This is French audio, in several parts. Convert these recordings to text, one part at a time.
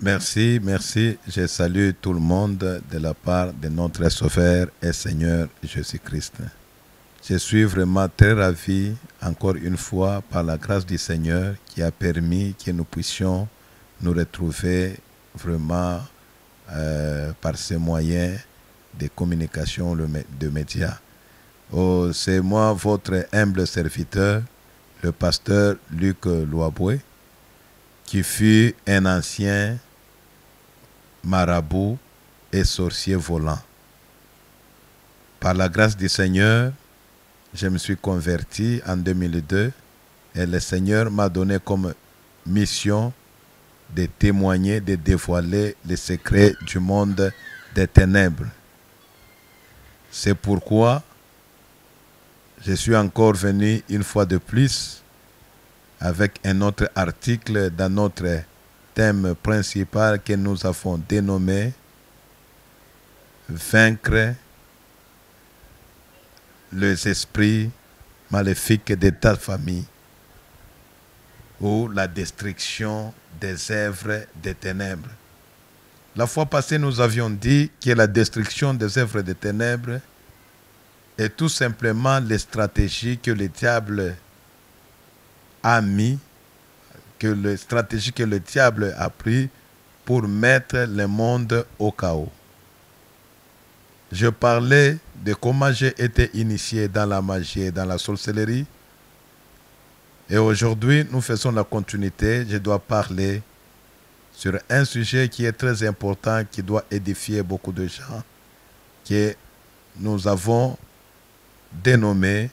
Merci, merci. Je salue tout le monde de la part de notre Sauveur et Seigneur Jésus-Christ. Je suis vraiment très ravi, encore une fois, par la grâce du Seigneur qui a permis que nous puissions nous retrouver vraiment par ces moyens de communication de médias. Oh, c'est moi, votre humble serviteur, le pasteur Luc Loaboué, qui fut un ancien marabout et sorcier volant. Par la grâce du Seigneur, je me suis converti en 2002 et le Seigneur m'a donné comme mission de témoigner, de dévoiler les secrets du monde des ténèbres. C'est pourquoi je suis encore venu une fois de plus avec un autre article dans notre thème principal que nous avons dénommé Vaincre les esprits maléfiques de ta famille ou la destruction des œuvres des ténèbres. La fois passée, nous avions dit que la destruction des œuvres des ténèbres est tout simplement les stratégies que le diable a mis, que les stratégies que le diable a pris pour mettre le monde au chaos. Je parlais de comment j'ai été initié dans la magie et dans la sorcellerie. Et aujourd'hui, nous faisons la continuité. Je dois parler sur un sujet qui est très important, qui doit édifier beaucoup de gens, que nous avons dénommé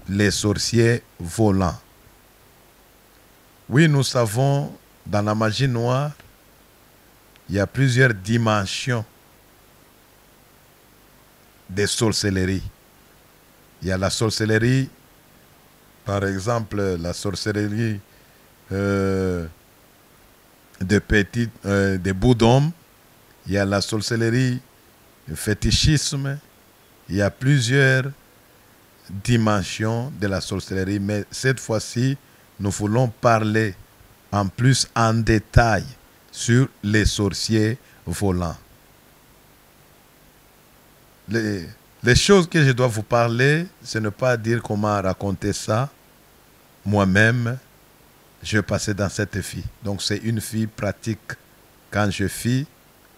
les sorciers volants. Oui, nous savons, dans la magie noire, il y a plusieurs dimensions de sorcellerie. Il y a la sorcellerie, par exemple, la sorcellerie de Bouddhom. Il y a la sorcellerie, le fétichisme. Il y a plusieurs dimensions de la sorcellerie, mais cette fois-ci, nous voulons parler en plus en détail sur les sorciers volants. Les choses que je dois vous parler, ce n'est pas dire comment raconter ça. Moi-même, je passais dans cette vie. Donc c'est une vie pratique quand je fis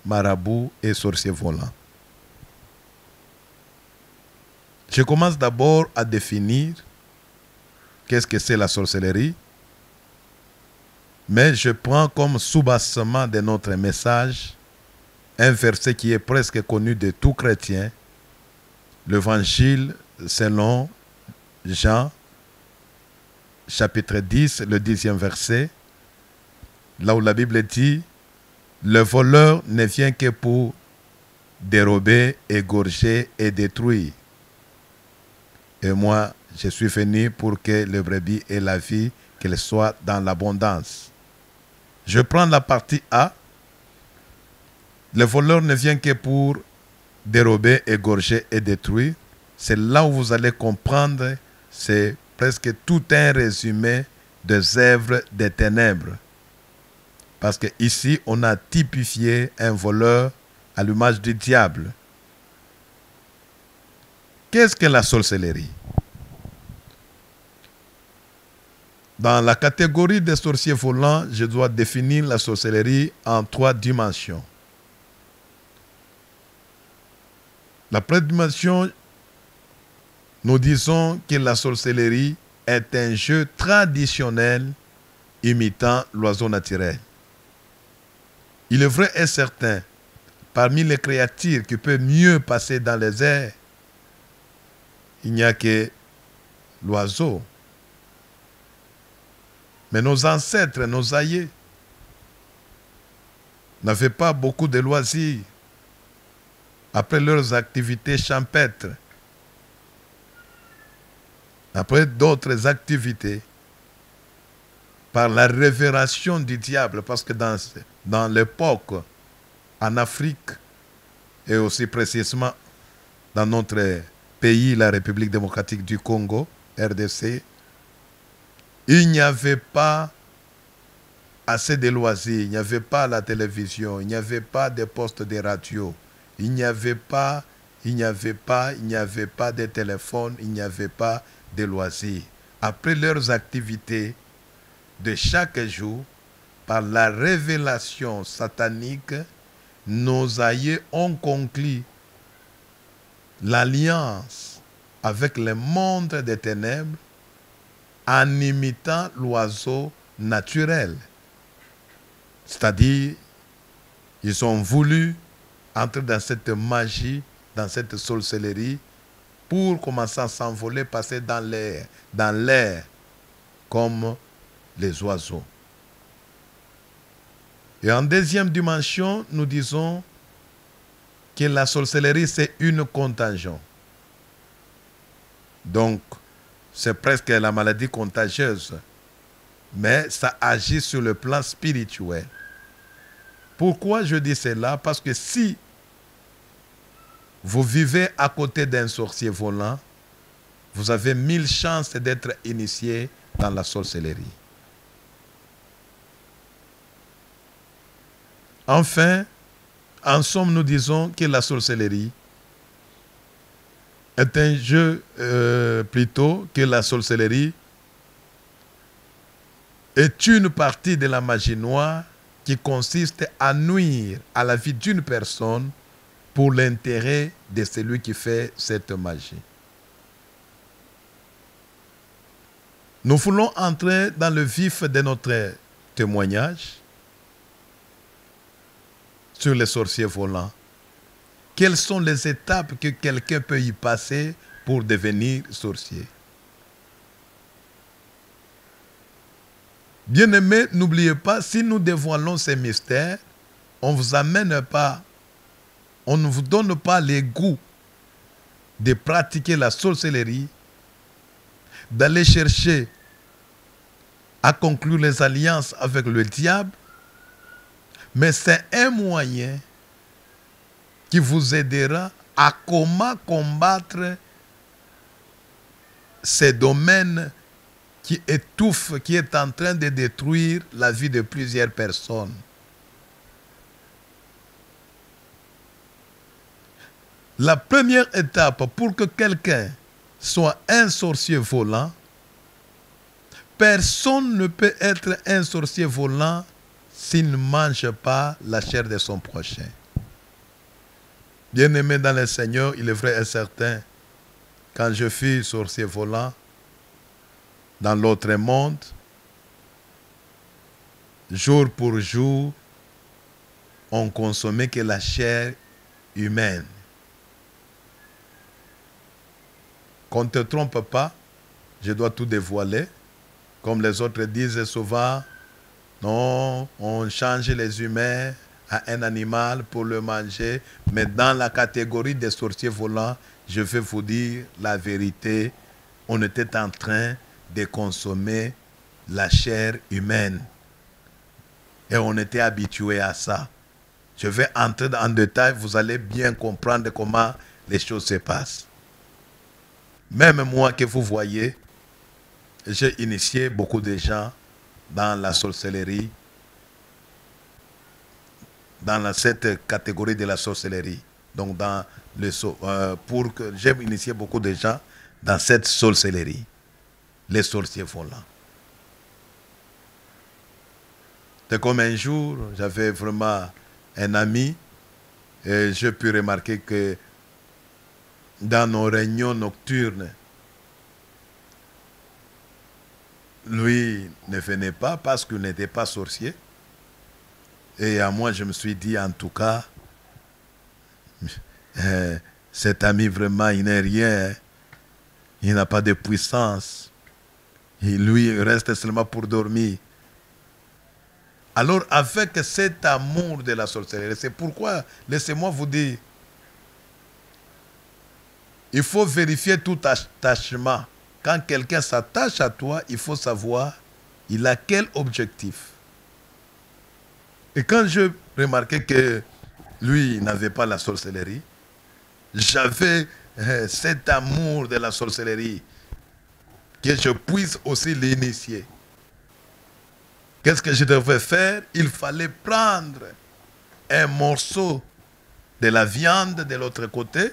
marabout et sorcier volant. Je commence d'abord à définir qu'est-ce que c'est la sorcellerie, mais je prends comme soubassement de notre message un verset qui est presque connu de tout chrétien, l'Évangile selon Jean, chapitre 10, le 10e verset, là où la Bible dit « Le voleur ne vient que pour dérober, égorger et détruire. Et moi, je suis venu pour que le brebis ait la vie, qu'elle soit dans l'abondance. » Je prends la partie A. Le voleur ne vient que pour dérober, égorger et détruire. C'est là où vous allez comprendre, c'est presque tout un résumé des œuvres des ténèbres. Parce qu'ici, on a typifié un voleur à l'image du diable. Qu'est-ce que la sorcellerie? Dans la catégorie des sorciers volants, je dois définir la sorcellerie en 3 dimensions. La première dimension, nous disons que la sorcellerie est un jeu traditionnel imitant l'oiseau naturel. Il est vrai et certain, parmi les créatures qui peuvent mieux passer dans les airs, il n'y a que l'oiseau. Mais nos ancêtres, nos aïeux, n'avaient pas beaucoup de loisirs après leurs activités champêtres. Après d'autres activités, par la révération du diable, parce que dans l'époque, en Afrique, et aussi précisément dans notre pays, la République démocratique du Congo, RDC, il n'y avait pas assez de loisirs, il n'y avait pas la télévision, il n'y avait pas de postes de radio, il n'y avait pas, il n'y avait pas de téléphone, il n'y avait pas de loisirs. Après leurs activités de chaque jour, par la révélation satanique, nos aïeux ont conclu l'alliance avec le monde des ténèbres en imitant l'oiseau naturel. C'est-à-dire, ils ont voulu entrer dans cette magie, dans cette sorcellerie, pour commencer à s'envoler, passer dans l'air, comme les oiseaux. Et en deuxième dimension, nous disons que la sorcellerie, c'est une contagion. Donc, c'est presque la maladie contagieuse, mais ça agit sur le plan spirituel. Pourquoi je dis cela? Parce que si vous vivez à côté d'un sorcier volant, vous avez 1000 chances d'être initié dans la sorcellerie. Enfin, en somme, nous disons que la sorcellerie est un jeu, plutôt que la sorcellerie est une partie de la magie noire qui consiste à nuire à la vie d'une personne pour l'intérêt de celui qui fait cette magie. Nous voulons entrer dans le vif de notre témoignage sur les sorciers volants. Quelles sont les étapes que quelqu'un peut y passer pour devenir sorcier? Bien-aimés, n'oubliez pas, si nous dévoilons ces mystères, on ne vous amène pas, on ne vous donne pas les goûts de pratiquer la sorcellerie, d'aller chercher à conclure les alliances avec le diable, mais c'est un moyen qui vous aidera à comment combattre ces domaines qui étouffent, qui est en train de détruire la vie de plusieurs personnes. La première étape pour que quelqu'un soit un sorcier volant, personne ne peut être un sorcier volant s'il ne mange pas la chair de son prochain. Bien-aimé dans le Seigneur, il est vrai et certain, quand je fus sorcier volant dans l'autre monde, jour pour jour, on consommait que la chair humaine. Qu'on ne te trompe pas, je dois tout dévoiler. Comme les autres disent souvent, non, on change les humains à un animal pour le manger, mais dans la catégorie des sorciers volants, je vais vous dire la vérité, on était en train de consommer la chair humaine. Et on était habitué à ça. Je vais entrer en détail, vous allez bien comprendre comment les choses se passent. Même moi que vous voyez, j'ai initié beaucoup de gens dans la sorcellerie, dans cette catégorie de la sorcellerie. Donc, j'ai initié beaucoup de gens dans cette sorcellerie, les sorciers volants. C'est comme un jour, j'avais vraiment un ami et j'ai pu remarquer que dans nos réunions nocturnes, lui ne venait pas parce qu'il n'était pas sorcier. Et à moi, je me suis dit, en tout cas, cet ami, vraiment, il n'est rien. Il n'a pas de puissance. Et lui, il reste seulement pour dormir. Alors, avec cet amour de la sorcellerie, c'est pourquoi, laissez-moi vous dire, il faut vérifier tout attachement. Quand quelqu'un s'attache à toi, il faut savoir, il a quel objectif. Et quand je remarquais que lui n'avait pas la sorcellerie, j'avais cet amour de la sorcellerie, que je puisse aussi l'initier. Qu'est-ce que je devais faire? Il fallait prendre un morceau de la viande de l'autre côté,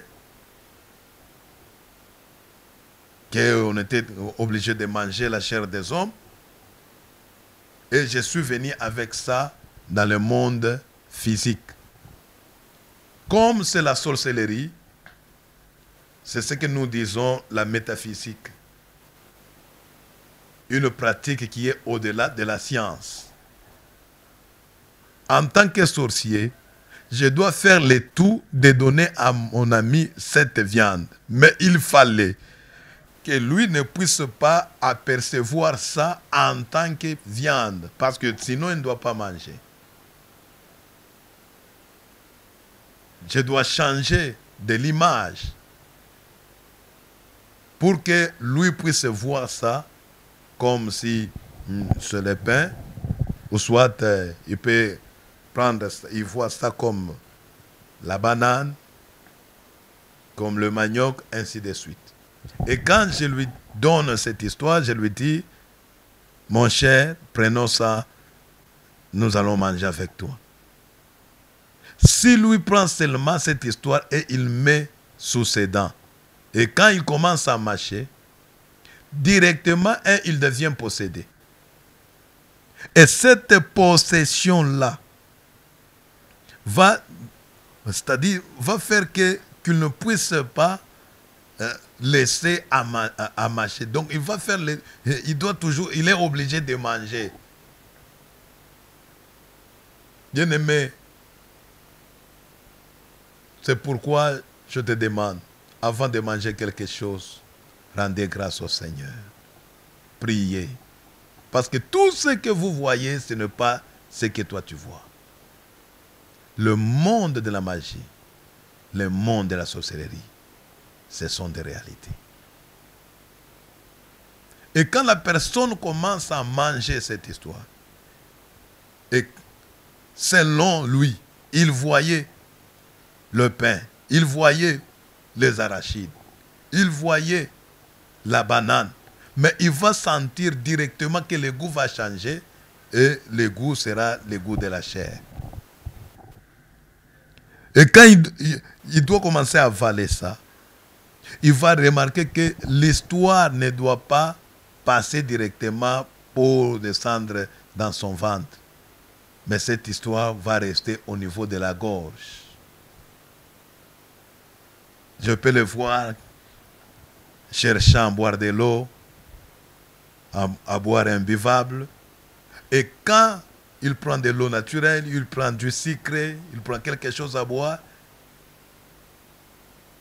qu'on était obligé de manger la chair des hommes. Et je suis venu avec ça dans le monde physique. Comme c'est la sorcellerie, c'est ce que nous disons la métaphysique. Une pratique qui est au-delà de la science. En tant que sorcier, je dois faire le tout de donner à mon ami cette viande. Mais il fallait que lui ne puisse pas apercevoir ça en tant que viande, parce que sinon il ne doit pas manger. Je dois changer de l'image pour que lui puisse voir ça comme si c'est le pain, ou soit il peut prendre, il voit ça comme la banane, comme le manioc, ainsi de suite. Et quand je lui donne cette histoire, je lui dis, mon cher, prenons ça, nous allons manger avec toi. Si lui prend seulement cette histoire et il met sous ses dents, et quand il commence à mâcher, directement, il devient possédé. Et cette possession-là va, c'est-à-dire, va faire qu'il ne puisse pas laisser à mâcher. Donc, il va faire, il doit toujours, il est obligé de manger. Bien-aimé, c'est pourquoi je te demande, avant de manger quelque chose, rendez grâce au Seigneur. Priez. Parce que tout ce que vous voyez, ce n'est pas ce que toi tu vois. Le monde de la magie, le monde de la sorcellerie, ce sont des réalités. Et quand la personne commence à manger cette histoire, et selon lui, il voyait le pain, il voyait les arachides, il voyait la banane, mais il va sentir directement que le goût va changer et le goût sera le goût de la chair. Et quand il doit commencer à avaler ça, il va remarquer que l'histoire ne doit pas passer directement pour descendre dans son ventre. Mais cette histoire va rester au niveau de la gorge. Je peux le voir cherchant à boire de l'eau, à boire un buvable. Et quand il prend de l'eau naturelle, il prend du sucre, il prend quelque chose à boire,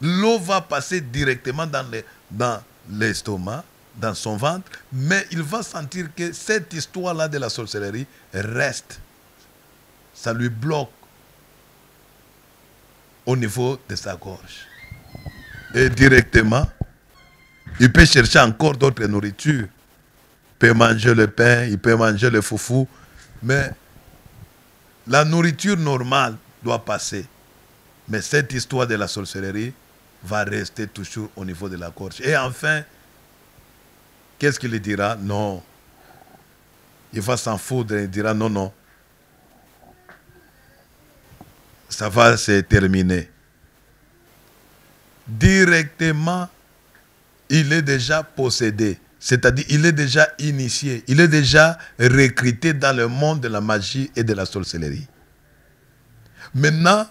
l'eau va passer directement dans l'estomac, dans son ventre, mais il va sentir que cette histoire-là de la sorcellerie reste. Ça lui bloque au niveau de sa gorge. Et directement, il peut chercher encore d'autres nourritures. Il peut manger le pain, il peut manger le foufou, mais la nourriture normale doit passer. Mais cette histoire de la sorcellerie va rester toujours au niveau de la gorge. Et enfin, qu'est-ce qu'il dira? Non. Il va s'en foutre, il dira non, non. Ça va se terminer. Directement, il est déjà possédé. C'est-à-dire, il est déjà initié. Il est déjà recruté dans le monde de la magie et de la sorcellerie. Maintenant,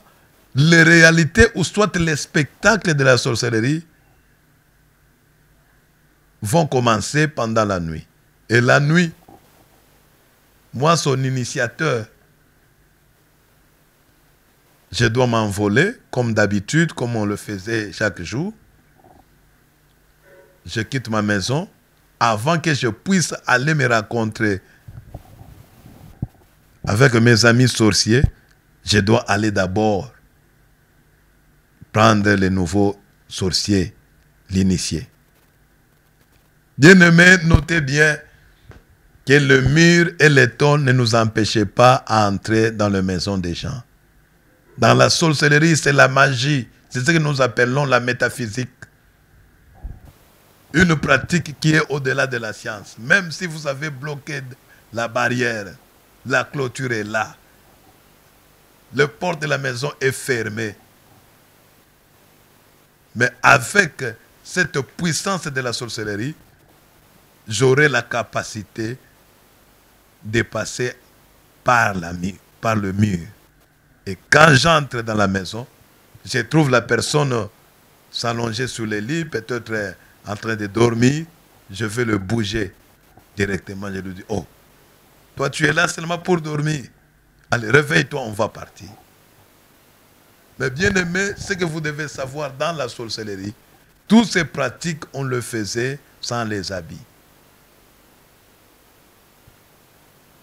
les réalités ou soit les spectacles de la sorcellerie vont commencer pendant la nuit. Et la nuit, moi, son initiateur, je dois m'envoler, comme d'habitude, comme on le faisait chaque jour. Je quitte ma maison avant que je puisse aller me rencontrer avec mes amis sorciers. Je dois aller d'abord prendre les nouveaux sorciers, l'initié. Bien-aimés, notez bien que le mur et les tôles ne nous empêchaient pas d'entrer dans la maison des gens. Dans la sorcellerie, c'est la magie. C'est ce que nous appelons la métaphysique. Une pratique qui est au-delà de la science. Même si vous avez bloqué la barrière La clôture est là. Le porte de la maison est fermé. Mais avec cette puissance de la sorcellerie, j'aurai la capacité de passer par le mur. Et quand j'entre dans la maison, je trouve la personne s'allonger sur le lit, peut-être en train de dormir, je vais le bouger directement. Je lui dis, oh, toi tu es là seulement pour dormir. Allez, réveille-toi, on va partir. Mais bien aimé, ce que vous devez savoir dans la sorcellerie, toutes ces pratiques, on le faisait sans les habits.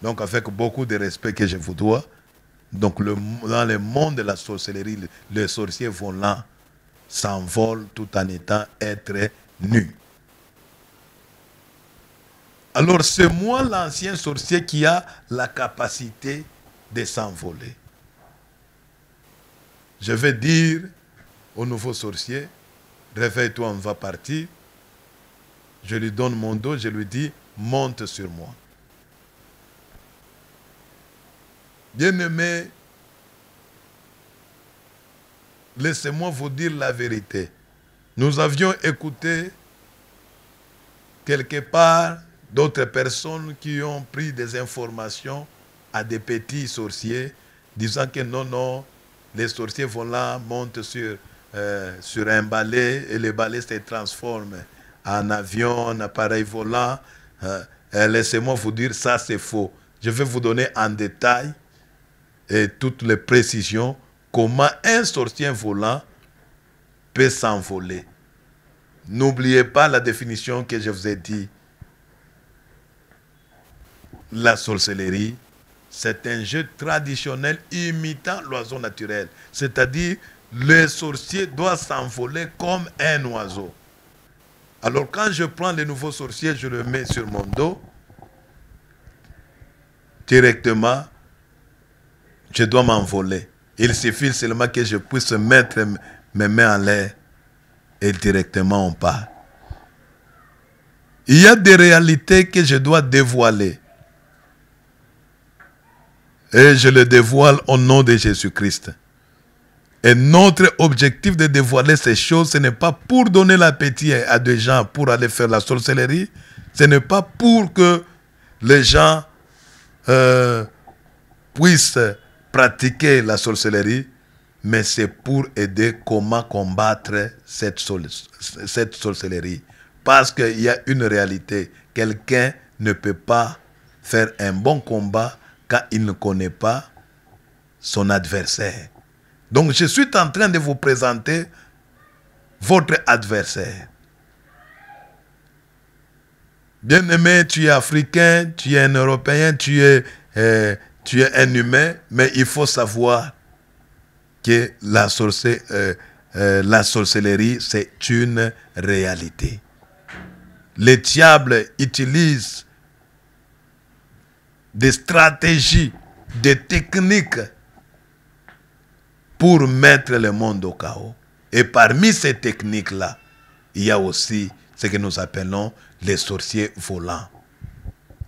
Donc avec beaucoup de respect que je vous dois, donc dans le monde de la sorcellerie, les sorciers volants s'envolent tout en être nus. Alors c'est moi l'ancien sorcier qui a la capacité de s'envoler. Je vais dire au nouveau sorcier, réveille-toi, on va partir. Je lui donne mon dos, je lui dis, monte sur moi. Bien-aimés, laissez-moi vous dire la vérité. Nous avions écouté quelque part d'autres personnes qui ont pris des informations à des petits sorciers, disant que non, les sorciers volants montent sur un balai et le balai se transforme en avion, en appareil volant. Laissez-moi vous dire, ça c'est faux. Je vais vous donner en détail et toutes les précisions comment un sorcier volant peut s'envoler. N'oubliez pas la définition que je vous ai dit. La sorcellerie, c'est un jeu traditionnel imitant l'oiseau naturel. C'est-à-dire, le sorcier doit s'envoler comme un oiseau. Alors quand je prends le nouveau sorcier, je le mets sur mon dos. Directement, je dois m'envoler. Il suffit seulement que je puisse mettre mes mains en l'air et directement on part. Il y a des réalités que je dois dévoiler. Et je le dévoile au nom de Jésus-Christ. Et notre objectif de dévoiler ces choses, ce n'est pas pour donner l'appétit à des gens pour aller faire la sorcellerie. Ce n'est pas pour que les gens puissent pratiquer la sorcellerie, mais c'est pour aider comment combattre cette sorcellerie. Parce qu'il y a une réalité. Quelqu'un ne peut pas faire un bon combat quand il ne connaît pas son adversaire. Donc je suis en train de vous présenter votre adversaire. Bien-aimé, tu es africain, tu es un Européen, tu es un humain, mais il faut savoir que la sorcellerie, c'est une réalité. Le diable utilise des stratégies, des techniques pour mettre le monde au chaos. Et parmi ces techniques-là, il y a aussi ce que nous appelons les sorciers volants.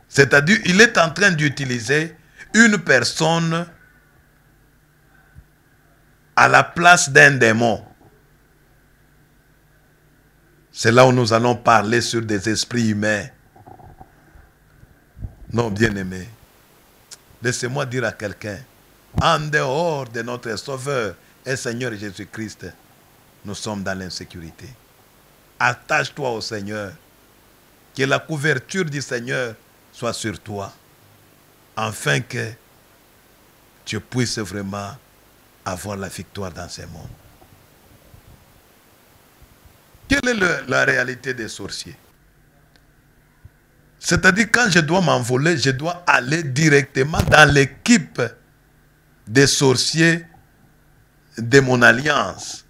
C'est-à-dire, il est en train d'utiliser une personne à la place d'un démon. C'est là où nous allons parler sur des esprits humains. Non, bien-aimé, laissez-moi dire à quelqu'un, en dehors de notre Sauveur et Seigneur Jésus-Christ, nous sommes dans l'insécurité. Attache-toi au Seigneur, que la couverture du Seigneur soit sur toi, afin que tu puisses vraiment avoir la victoire dans ce monde. Quelle est la réalité des sorciers? C'est-à-dire, quand je dois m'envoler, je dois aller directement dans l'équipe des sorciers de mon alliance.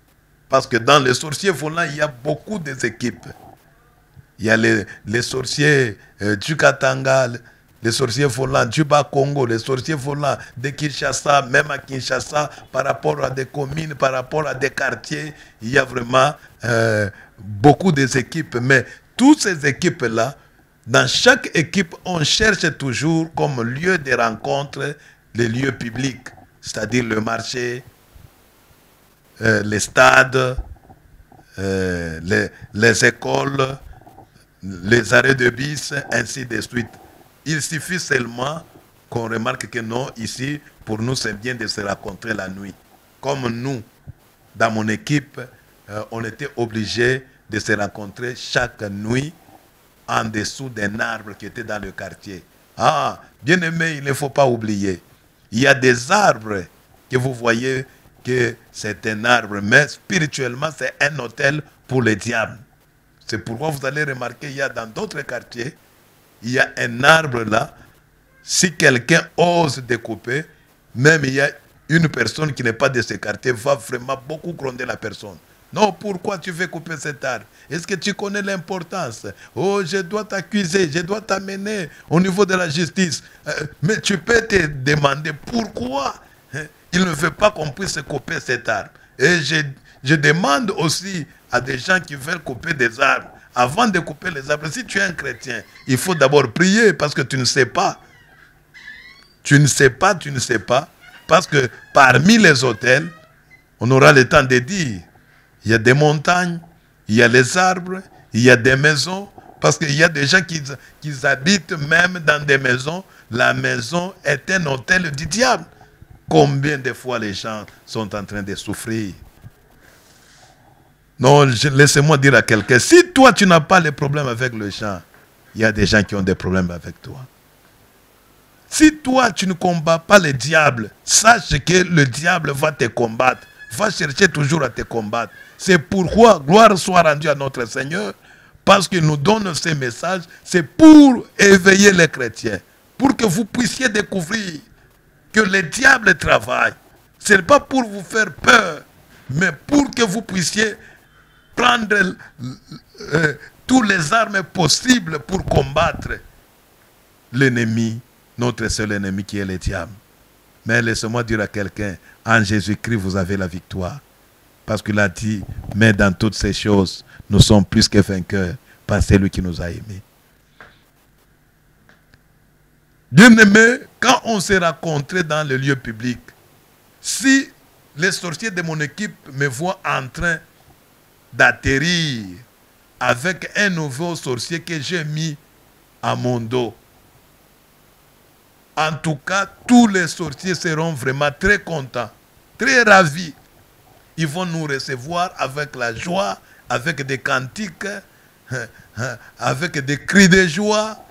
Parce que dans les sorciers volants, il y a beaucoup d'équipes. Il y a les sorciers du Katanga, les sorciers volants du Bas-Congo, les sorciers volants de Kinshasa, même à Kinshasa, par rapport à des communes, par rapport à des quartiers, il y a vraiment beaucoup d'équipes. Mais toutes ces équipes-là Dans chaque équipe, on cherche toujours comme lieu de rencontre les lieux publics, c'est-à-dire le marché, les stades, les écoles, les arrêts de bus, ainsi de suite. Il suffit seulement qu'on remarque que non, ici, pour nous, c'est bien de se rencontrer la nuit. Comme nous, dans mon équipe, on était obligés de se rencontrer chaque nuit en dessous d'un arbre qui était dans le quartier. Ah, bien aimé, il ne faut pas oublier. Il y a des arbres que vous voyez que c'est un arbre, mais spirituellement, c'est un hôtel pour les diables. C'est pourquoi vous allez remarquer, il y a dans d'autres quartiers, il y a un arbre là. Si quelqu'un ose découper, même il y a une personne qui n'est pas de ce quartier, va vraiment beaucoup gronder la personne. Non, pourquoi tu veux couper cet arbre? Est-ce que tu connais l'importance? Oh, je dois t'accuser, je dois t'amener au niveau de la justice. Mais tu peux te demander pourquoi il ne veut pas qu'on puisse couper cet arbre. Et je demande aussi à des gens qui veulent couper des arbres, avant de couper les arbres, si tu es un chrétien, il faut d'abord prier parce que tu ne sais pas. Tu ne sais pas, tu ne sais pas. Parce que parmi les hôtels, on aura le temps de dire, il y a des montagnes, il y a les arbres, il y a des maisons. Parce qu'il y a des gens qui habitent même dans des maisons. La maison est un hôtel du diable. Combien de fois les gens sont en train de souffrir? Non, laissez-moi dire à quelqu'un, si toi tu n'as pas de problème avec le gens, il y a des gens qui ont des problèmes avec toi. Si toi tu ne combats pas le diable, sache que le diable va te combattre, va chercher toujours à te combattre. C'est pourquoi gloire soit rendue à notre Seigneur, parce qu'il nous donne ces messages, c'est pour éveiller les chrétiens, pour que vous puissiez découvrir que le diable travaille. Ce n'est pas pour vous faire peur, mais pour que vous puissiez prendre toutes les armes possibles pour combattre l'ennemi, notre seul ennemi qui est le diable. Mais laissez-moi dire à quelqu'un, en Jésus-Christ, vous avez la victoire. Parce qu'il a dit, mais dans toutes ces choses, nous sommes plus que vainqueurs par celui qui nous a aimés. Bien-aimés, quand on s'est rencontrés dans le lieu public, si les sorciers de mon équipe me voient en train d'atterrir avec un nouveau sorcier que j'ai mis à mon dos, en tout cas, tous les sorciers seront vraiment très contents, très ravis. Ils vont nous recevoir avec la joie, avec des cantiques, avec des cris de joie.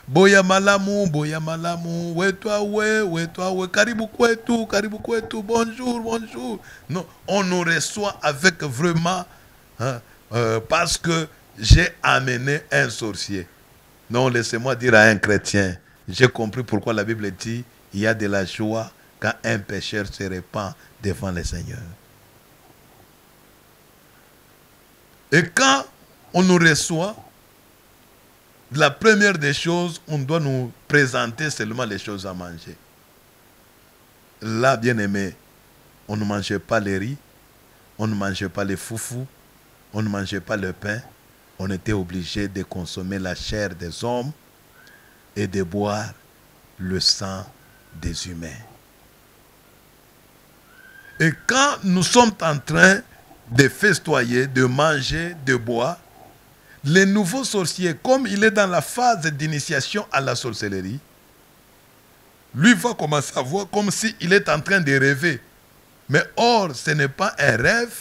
Boya malamu, wetwa we, karibu kwetu, bonjour, bonjour. Non, on nous reçoit avec vraiment, parce que j'ai amené un sorcier. Non, laissez-moi dire à un chrétien, j'ai compris pourquoi la Bible dit, il y a de la joie quand un pécheur se répand devant le Seigneur. Et quand on nous reçoit, la première des choses, on doit nous présenter seulement les choses à manger. Là, bien aimé, on ne mangeait pas les riz, on ne mangeait pas les foufous, on ne mangeait pas le pain. On était obligé de consommer la chair des hommes et de boire le sang des humains. Et quand nous sommes en train de festoyer, de manger, de boire, le nouveau sorcier, comme il est dans la phase d'initiation à la sorcellerie, lui va commencer à voir comme s'il est en train de rêver. Mais or, ce n'est pas un rêve,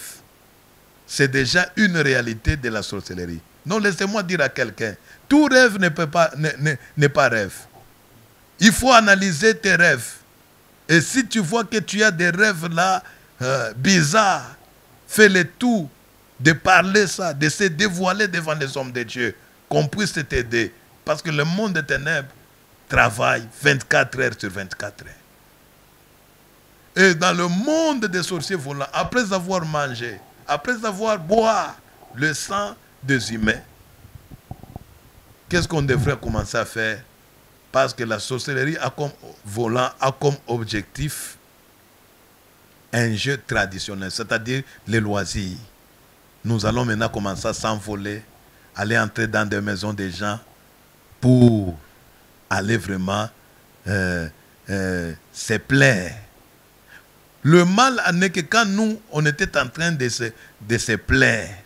c'est déjà une réalité de la sorcellerie. Non, laissez-moi dire à quelqu'un, tout rêve n'est pas rêve. Il faut analyser tes rêves. Et si tu vois que tu as des rêves là, bizarres, fais le tout de parler ça, de se dévoiler devant les hommes de Dieu, qu'on puisse t'aider. Parce que le monde des ténèbres travaille 24 heures sur 24 heures. Et dans le monde des sorciers volants, après avoir mangé, après avoir boire le sang des humains, qu'est-ce qu'on devrait commencer à faire? Parce que la sorcellerie a comme objectif un jeu traditionnel, c'est-à-dire les loisirs. Nous allons maintenant commencer à s'envoler, aller entrer dans des maisons des gens pour aller vraiment se plaire. Le mal n'est que quand nous, on était en train de se plaire,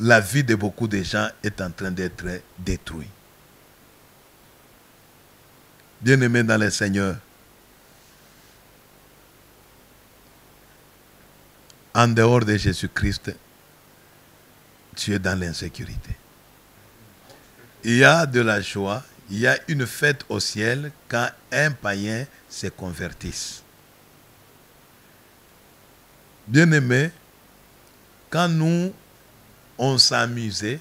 la vie de beaucoup de gens est en train d'être détruite. Bien-aimés dans le Seigneur, en dehors de Jésus-Christ, tu es dans l'insécurité. Il y a de la joie, il y a une fête au ciel quand un païen se convertisse. Bien-aimés, quand nous, on s'amusait,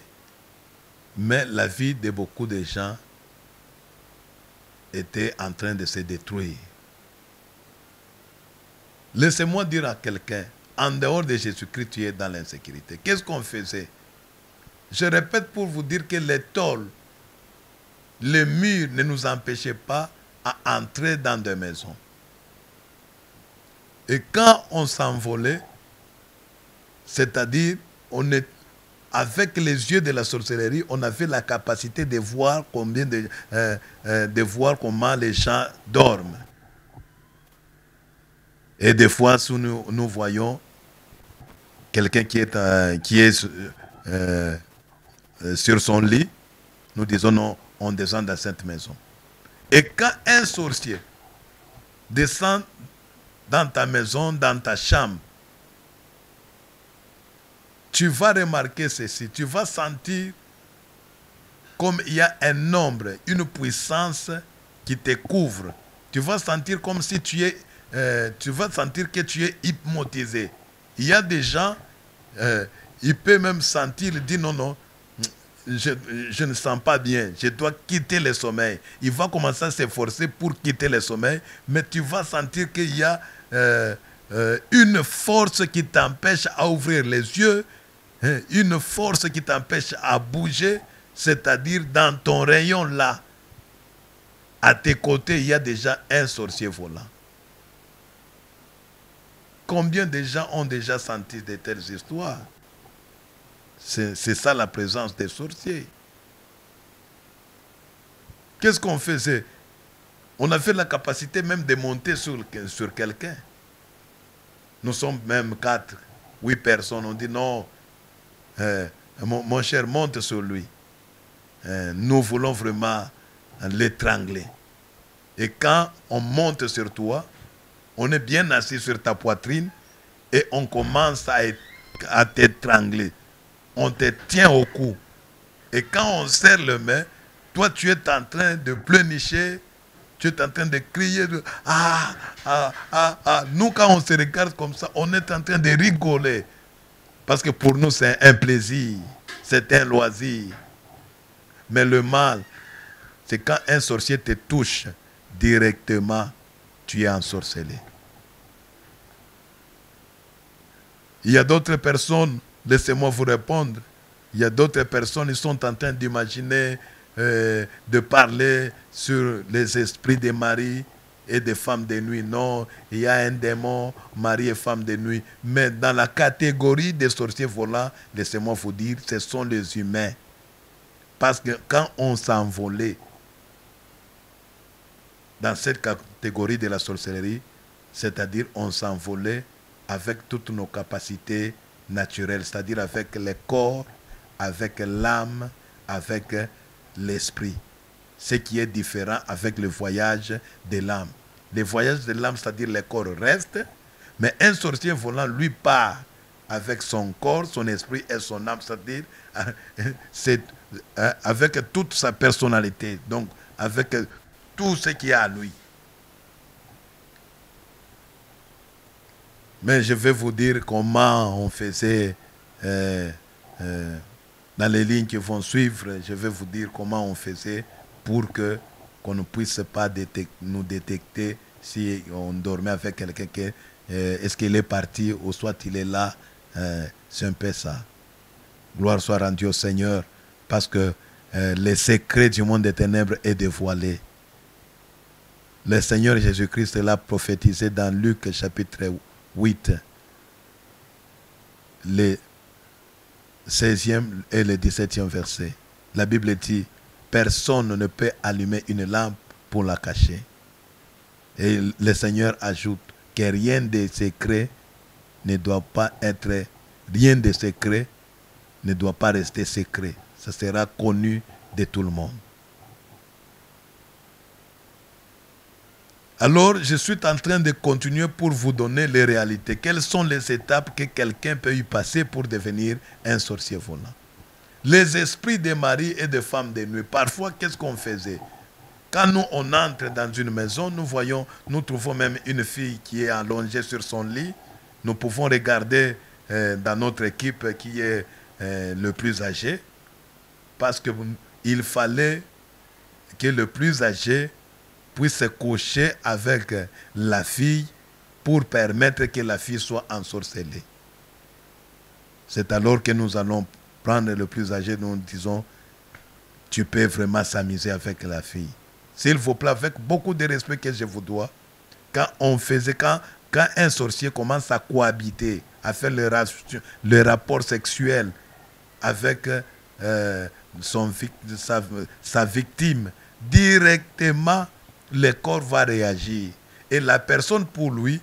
mais la vie de beaucoup de gens était en train de se détruire. Laissez-moi dire à quelqu'un, en dehors de Jésus-Christ, tu es dans l'insécurité. Qu'est-ce qu'on faisait? Je répète pour vous dire que les tôles, les murs ne nous empêchaient pas à entrer dans des maisons. Et quand on s'envolait, c'est-à-dire, avec les yeux de la sorcellerie, on avait la capacité de voir de voir comment les gens dorment. Et des fois, si nous voyons quelqu'un qui est sur son lit, nous disons non, on descend dans cette maison. Et quand un sorcier descend dans ta maison, dans ta chambre, tu vas remarquer ceci, tu vas sentir comme il y a un ombre, une puissance qui te couvre. Tu vas sentir comme si tu vas sentir que tu es hypnotisé. Il y a des gens, ils peuvent même sentir, ils disent non, non, je ne sens pas bien, je dois quitter le sommeil. Il va commencer à s'efforcer pour quitter le sommeil, mais tu vas sentir qu'il y a une force qui t'empêche à ouvrir les yeux, une force qui t'empêche à bouger, c'est-à-dire dans ton rayon là, à tes côtés, il y a déjà un sorcier volant. Combien de gens ont déjà senti de telles histoires? C'est ça la présence des sorciers. Qu'est-ce qu'on faisait? On avait la capacité même de monter sur quelqu'un. Nous sommes même 4, 8 personnes. On dit non, mon cher, monte sur lui. Nous voulons vraiment l'étrangler. Et quand on monte sur toi, on est bien assis sur ta poitrine et on commence à t'étrangler. On te tient au cou. Et quand on serre le main, toi tu es en train de pleurnicher, tu es en train de crier. Nous quand on se regarde comme ça, on est en train de rigoler. Parce que pour nous c'est un plaisir, c'est un loisir. Mais le mal, c'est quand un sorcier te touche directement, tu es ensorcelé. Il y a d'autres personnes, laissez-moi vous répondre, il y a d'autres personnes qui sont en train d'imaginer, de parler sur les esprits des maris et des femmes de nuit. Non, il y a un démon, mari et femme de nuit. Mais dans la catégorie des sorciers volants, laissez-moi vous dire, ce sont les humains. Parce que quand on s'envolait dans cette catégorie de la sorcellerie, c'est-à-dire on s'envolait avec toutes nos capacités naturelles, c'est-à-dire avec le corps, avec l'âme, avec l'esprit. Ce qui est différent avec le voyage de l'âme. Le voyage de l'âme, c'est-à-dire le corps reste, mais un sorcier volant, lui, part avec son corps, son esprit et son âme, c'est-à-dire avec toute sa personnalité, donc avec tout ce qu'il y a à lui. Mais je vais vous dire comment on faisait dans les lignes qui vont suivre. Je vais vous dire comment on faisait pour qu'on ne puisse pas nous détecter si on dormait avec quelqu'un qui est-ce qu'il est parti ou soit il est là. C'est un peu ça. Gloire soit rendue au Seigneur parce que les secrets du monde des ténèbres est dévoilé. Le Seigneur Jésus-Christ l'a prophétisé dans Luc chapitre 8. le 16e et le 17e verset. La Bible dit, personne ne peut allumer une lampe pour la cacher. Et le Seigneur ajoute que rien de secret ne doit pas être, rien de secret ne doit pas rester secret. Ça sera connu de tout le monde. Alors, je suis en train de continuer pour vous donner les réalités. Quelles sont les étapes que quelqu'un peut y passer pour devenir un sorcier volant? Les esprits de mari et de femmes de nuit. Parfois, qu'est-ce qu'on faisait? Quand nous, on entre dans une maison, nous trouvons même une fille qui est allongée sur son lit. Nous pouvons regarder dans notre équipe qui est le plus âgé. Parce qu'il fallait que le plus âgé puisse se coucher avec la fille pour permettre que la fille soit ensorcelée. C'est alors que nous allons prendre le plus âgé, nous disons, tu peux vraiment s'amuser avec la fille. S'il vous plaît, avec beaucoup de respect que je vous dois, quand un sorcier commence à cohabiter, à faire le rapport sexuel avec sa victime, directement, le corps va réagir. Et la personne, pour lui,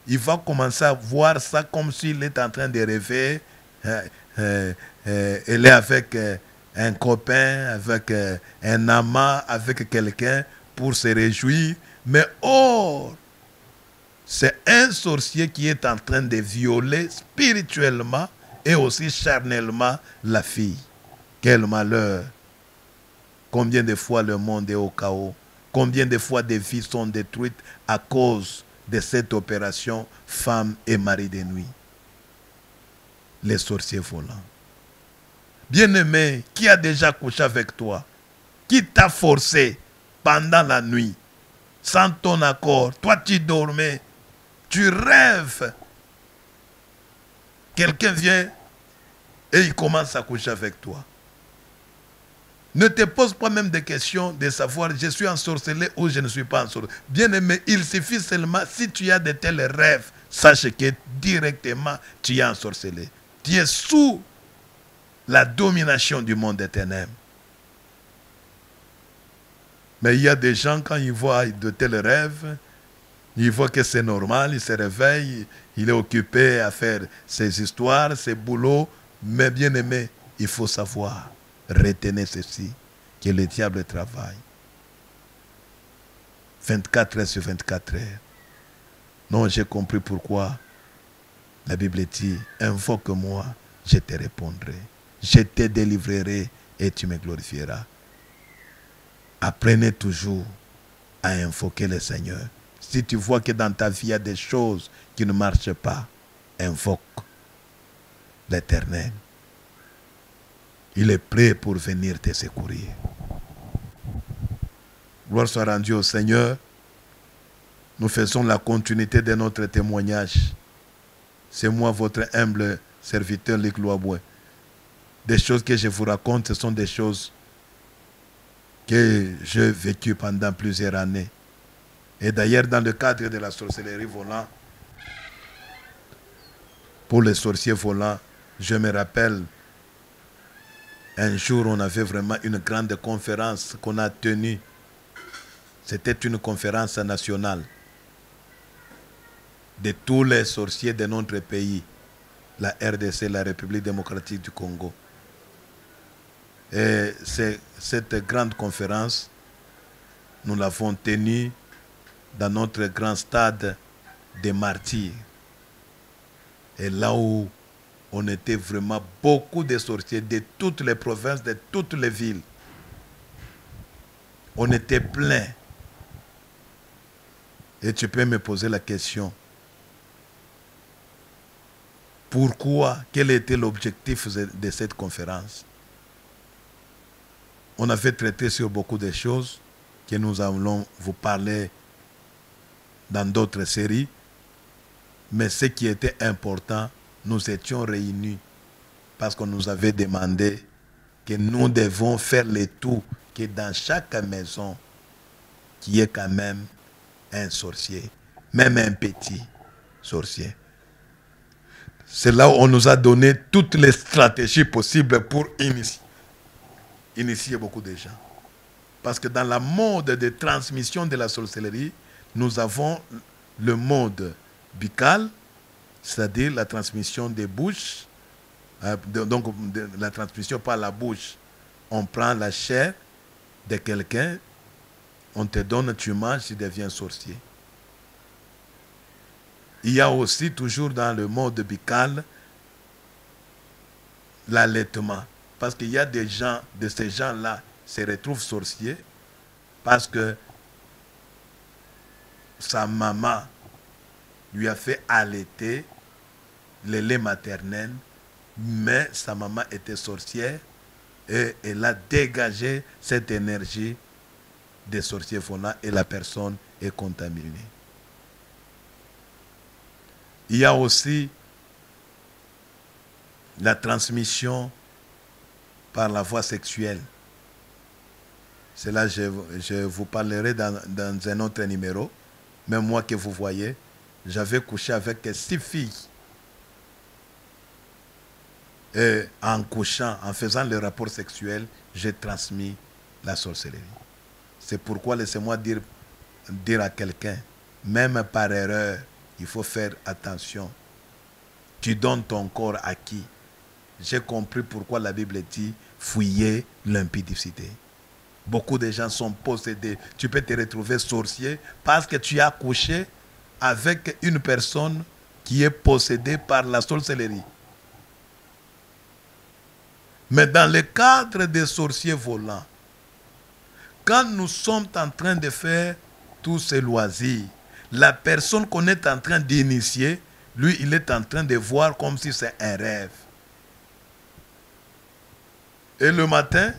il va commencer à voir ça comme s'il est en train de rêver. Elle est avec un copain, avec un amant, avec quelqu'un pour se réjouir. Mais or, c'est un sorcier qui est en train de violer spirituellement et aussi charnellement la fille. Quel malheur! Combien de fois le monde est au chaos? Combien de fois des vies sont détruites à cause de cette opération femme et mari de nuit? Les sorciers volants. Bien-aimé, qui a déjà couché avec toi? Qui t'a forcé pendant la nuit, sans ton accord? Toi, tu dormais, tu rêves. Quelqu'un vient et il commence à coucher avec toi. Ne te pose pas même des questions de savoir je suis ensorcelé ou je ne suis pas ensorcelé. Bien aimé, il suffit seulement, si tu as de tels rêves, sache que directement tu es ensorcelé. Tu es sous la domination du monde des ténèbres. Mais il y a des gens, quand ils voient de tels rêves, ils voient que c'est normal, ils se réveillent, il est occupé à faire ses histoires, ses boulots. Mais bien aimé, il faut savoir. Retenez ceci, que le diable travaille 24 heures sur 24 heures. Non, j'ai compris pourquoi la Bible dit, invoque-moi, je te répondrai. Je te délivrerai et tu me glorifieras. Apprenez toujours à invoquer le Seigneur. Si tu vois que dans ta vie, il y a des choses qui ne marchent pas, invoque l'Éternel. Il est prêt pour venir te secourir. Gloire soit rendue au Seigneur. Nous faisons la continuité de notre témoignage. C'est moi, votre humble serviteur, Luc Loaboué. Des choses que je vous raconte, ce sont des choses que j'ai vécues pendant plusieurs années. Et d'ailleurs, dans le cadre de la sorcellerie volante, pour les sorciers volants, je me rappelle, un jour, on avait vraiment une grande conférence qu'on a tenue. C'était une conférence nationale de tous les sorciers de notre pays, la RDC, la République démocratique du Congo. Et cette grande conférence, nous l'avons tenue dans notre grand stade des martyrs. Et là où on était vraiment beaucoup de sorciers de toutes les provinces, de toutes les villes. On était plein. Et tu peux me poser la question. Pourquoi? Quel était l'objectif de cette conférence? On avait traité sur beaucoup de choses que nous allons vous parler dans d'autres séries. Mais ce qui était important, nous étions réunis parce qu'on nous avait demandé que nous devons faire le tout, que dans chaque maison, qu'il y ait quand même un sorcier, même un petit sorcier. C'est là où on nous a donné toutes les stratégies possibles pour initier beaucoup de gens. Parce que dans la mode de transmission de la sorcellerie, nous avons le mode buccal, c'est-à-dire la transmission des bouches, donc la transmission par la bouche. On prend la chair de quelqu'un, on te donne, tu manges, tu deviens sorcier. Il y a aussi toujours dans le mode buccal l'allaitement. Parce qu'il y a des gens, de ces gens-là, se retrouvent sorciers parce que sa maman lui a fait allaiter le lait maternel, mais sa maman était sorcière et elle a dégagé cette énergie des sorciers volants et la personne est contaminée. Il y a aussi la transmission par la voie sexuelle. Cela, je vous parlerai dans un autre numéro. Même moi que vous voyez, j'avais couché avec 6 filles. Et en couchant, en faisant le rapport sexuel, j'ai transmis la sorcellerie. C'est pourquoi laissez-moi dire à quelqu'un, même par erreur, il faut faire attention. Tu donnes ton corps à qui? J'ai compris pourquoi la Bible dit fuyez l'impudicité. Beaucoup de gens sont possédés. Tu peux te retrouver sorcier parce que tu as couché avec une personne qui est possédée par la sorcellerie. Mais dans le cadre des sorciers volants, quand nous sommes en train de faire tous ces loisirs, la personne qu'on est en train d'initier, lui, il est en train de voir comme si c'est un rêve. Et le matin,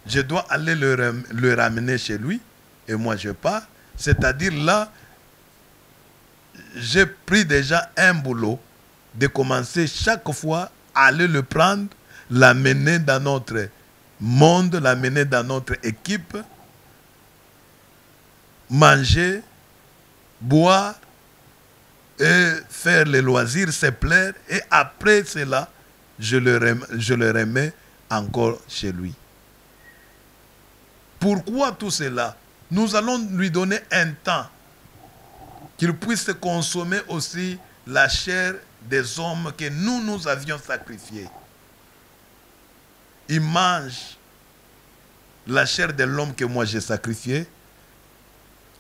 je dois aller le ramener chez lui, et moi je pars. C'est-à-dire là, j'ai pris déjà un boulot de commencer chaque fois à aller le prendre, l'amener dans notre monde, l'amener dans notre équipe, manger, boire et faire les loisirs, se plaire. Et après cela, je le remets encore chez lui. Pourquoi tout cela? Nous allons lui donner un temps qu'il puisse consommer aussi la chair des hommes que nous avions sacrifiés. Il mange la chair de l'homme que moi j'ai sacrifié.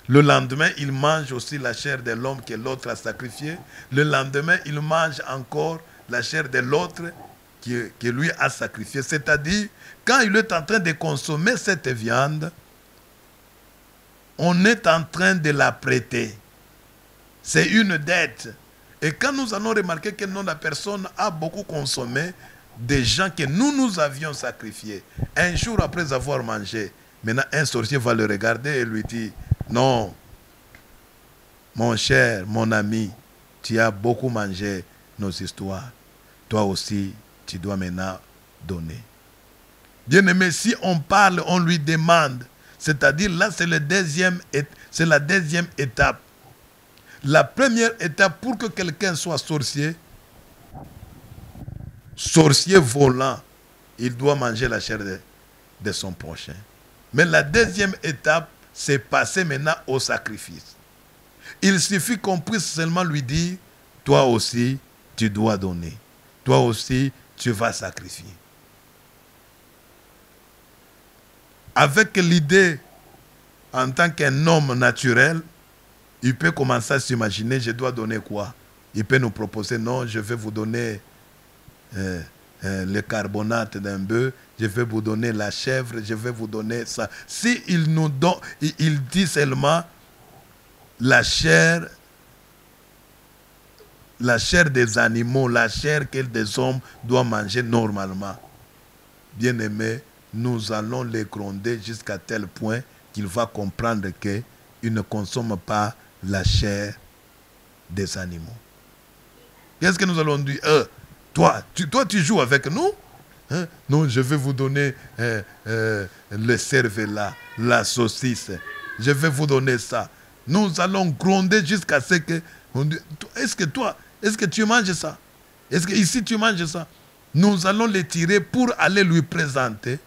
Le lendemain, il mange aussi la chair de l'homme que l'autre a sacrifié. Le lendemain, il mange encore la chair de l'autre que lui a sacrifié. C'est-à-dire, quand il est en train de consommer cette viande, on est en train de la prêter. C'est une dette. Et quand nous allons remarquer que non, la personne a beaucoup consommé des gens que nous avions sacrifiés, un jour après avoir mangé, maintenant un sorcier va le regarder et lui dit, non, mon cher, mon ami, tu as beaucoup mangé nos histoires. Toi aussi, tu dois maintenant donner. Bien-aimé, si on parle, on lui demande. C'est-à-dire, là, c'est la deuxième étape. La première étape, pour que quelqu'un soit sorcier volant, il doit manger la chair de son prochain. Mais la deuxième étape, c'est passer maintenant au sacrifice. Il suffit qu'on puisse seulement lui dire, toi aussi, tu dois donner. Toi aussi, tu vas sacrifier. Avec l'idée, en tant qu'un homme naturel, il peut commencer à s'imaginer, je dois donner quoi? Il peut nous proposer, non, je vais vous donner le carbonate d'un bœuf, je vais vous donner la chèvre, je vais vous donner ça. Si il nous donne, il dit seulement la chair des animaux, la chair que des hommes doivent manger normalement. Bien aimé, nous allons les gronder jusqu'à tel point qu'il va comprendre qu'il ne consomme pas la chair des animaux. Qu'est-ce que nous allons dire? Toi, tu joues avec nous? Hein? Non, je vais vous donner le cervelas, la saucisse. Je vais vous donner ça. Nous allons gronder jusqu'à ce que... Est-ce que tu manges ça? Est-ce que ici tu manges ça? Nous allons les tirer pour aller lui présenter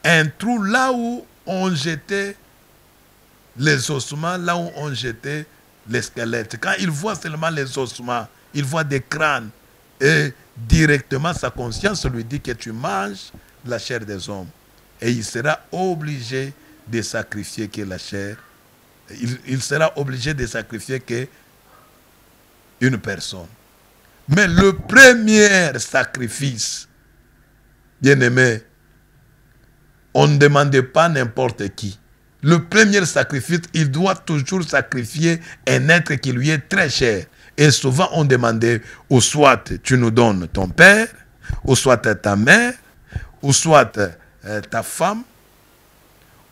un trou là où on jetait les ossements, là où on jetait les squelettes. Quand il voit seulement les ossements, il voit des crânes. Et directement, sa conscience lui dit que tu manges la chair des hommes. Et il sera obligé de sacrifier que la chair. Il sera obligé de sacrifier que une personne. Mais le premier sacrifice, bien-aimé, on ne demandait pas n'importe qui. Le premier sacrifice, il doit toujours sacrifier un être qui lui est très cher. Et souvent, on demandait, ou soit tu nous donnes ton père, ou soit ta mère, ou soit ta femme,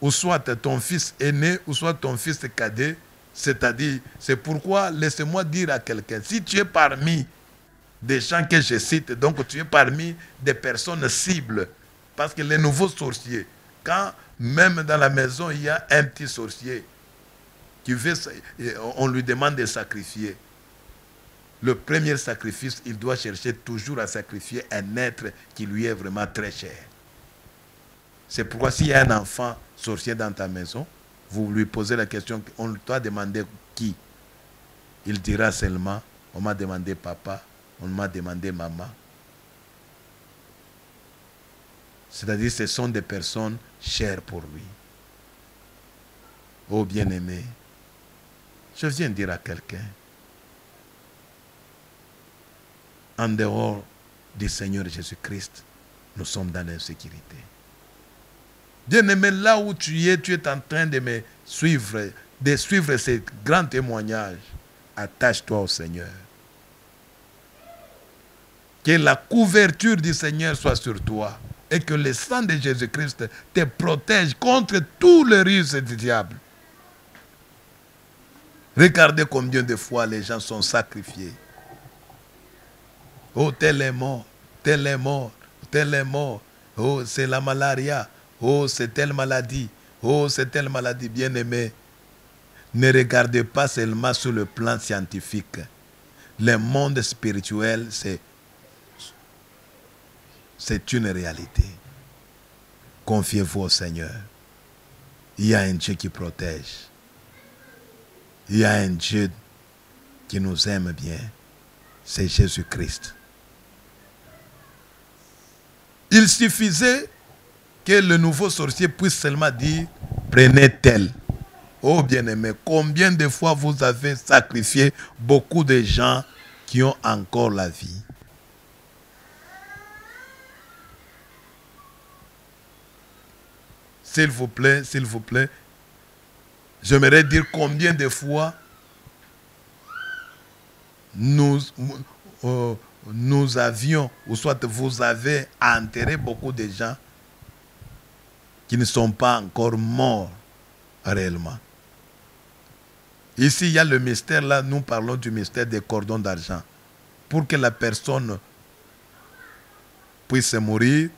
ou soit ton fils aîné, ou soit ton fils cadet. C'est-à-dire, c'est pourquoi, laissez-moi dire à quelqu'un, si tu es parmi des gens que je cite, donc tu es parmi des personnes cibles, parce que les nouveaux sorciers, quand même dans la maison, il y a un petit sorcier qui veut, on lui demande de sacrifier. Le premier sacrifice, il doit chercher toujours à sacrifier un être qui lui est vraiment très cher. C'est pourquoi s'il y a un enfant sorcier dans ta maison, vous lui posez la question, on doit demander qui? Il dira seulement, on m'a demandé papa, on m'a demandé maman. C'est-à-dire ce sont des personnes chères pour lui. Oh bien-aimé, je viens dire à quelqu'un, en dehors du Seigneur Jésus-Christ, nous sommes dans l'insécurité. Bien-aimé, là où tu es en train de me suivre, de suivre ces grands témoignages, attache-toi au Seigneur. Que la couverture du Seigneur soit sur toi et que le sang de Jésus-Christ te protège contre tous les ruses du diable. Regardez combien de fois les gens sont sacrifiés. Oh, tel est mort, tel est mort, tel est mort. Oh, c'est la malaria. Oh, c'est telle maladie. Oh, c'est telle maladie. Bien-aimé, ne regardez pas seulement sur le plan scientifique. Le monde spirituel, c'est une réalité. Confiez-vous au Seigneur. Il y a un Dieu qui protège. Il y a un Dieu qui nous aime bien. C'est Jésus-Christ. Il suffisait que le nouveau sorcier puisse seulement dire, prenez tel. Oh bien-aimé, combien de fois vous avez sacrifié beaucoup de gens qui ont encore la vie? S'il vous plaît, j'aimerais dire combien de fois nous avions, ou soit vous avez enterré beaucoup de gens qui ne sont pas encore morts réellement. Ici, il y a le mystère, là, nous parlons du mystère des cordons d'argent. Pour que la personne puisse mourir,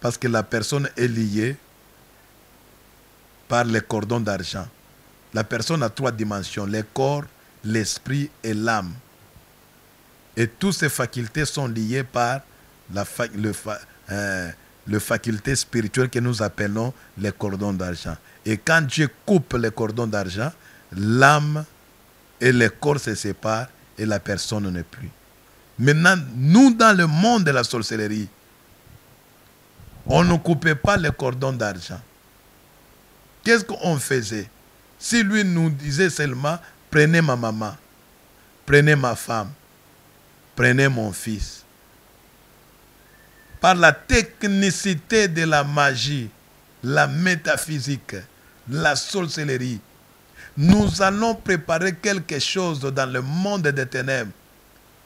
parce que la personne est liée par les cordons d'argent. La personne a 3 dimensions, le corps, l'esprit et l'âme. Et toutes ces facultés sont liées par le faculté spirituelle que nous appelons les cordons d'argent. Et quand Dieu coupe les cordons d'argent, l'âme et le corps se séparent et la personne n'est plus. Maintenant, nous, dans le monde de la sorcellerie, on ne coupait pas les cordons d'argent. Qu'est-ce qu'on faisait? Si lui nous disait seulement, prenez ma maman, prenez ma femme, prenez mon fils. Par la technicité de la magie, la métaphysique, la sorcellerie, nous allons préparer quelque chose dans le monde des ténèbres,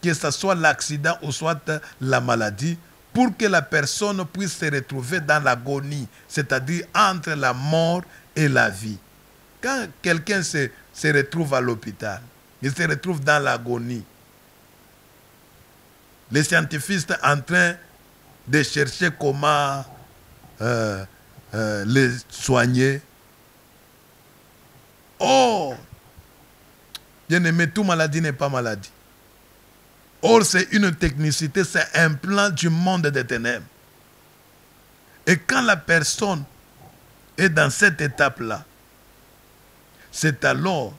que ce soit l'accident ou soit la maladie, pour que la personne puisse se retrouver dans l'agonie, c'est-à-dire entre la mort et la vie. Quand quelqu'un se retrouve à l'hôpital, il se retrouve dans l'agonie. Les scientifiques sont en train de chercher comment les soigner. Oh, bien aimé, toute maladie n'est pas maladie. Or, c'est une technicité, c'est un plan du monde des ténèbres. Et quand la personne est dans cette étape-là, c'est alors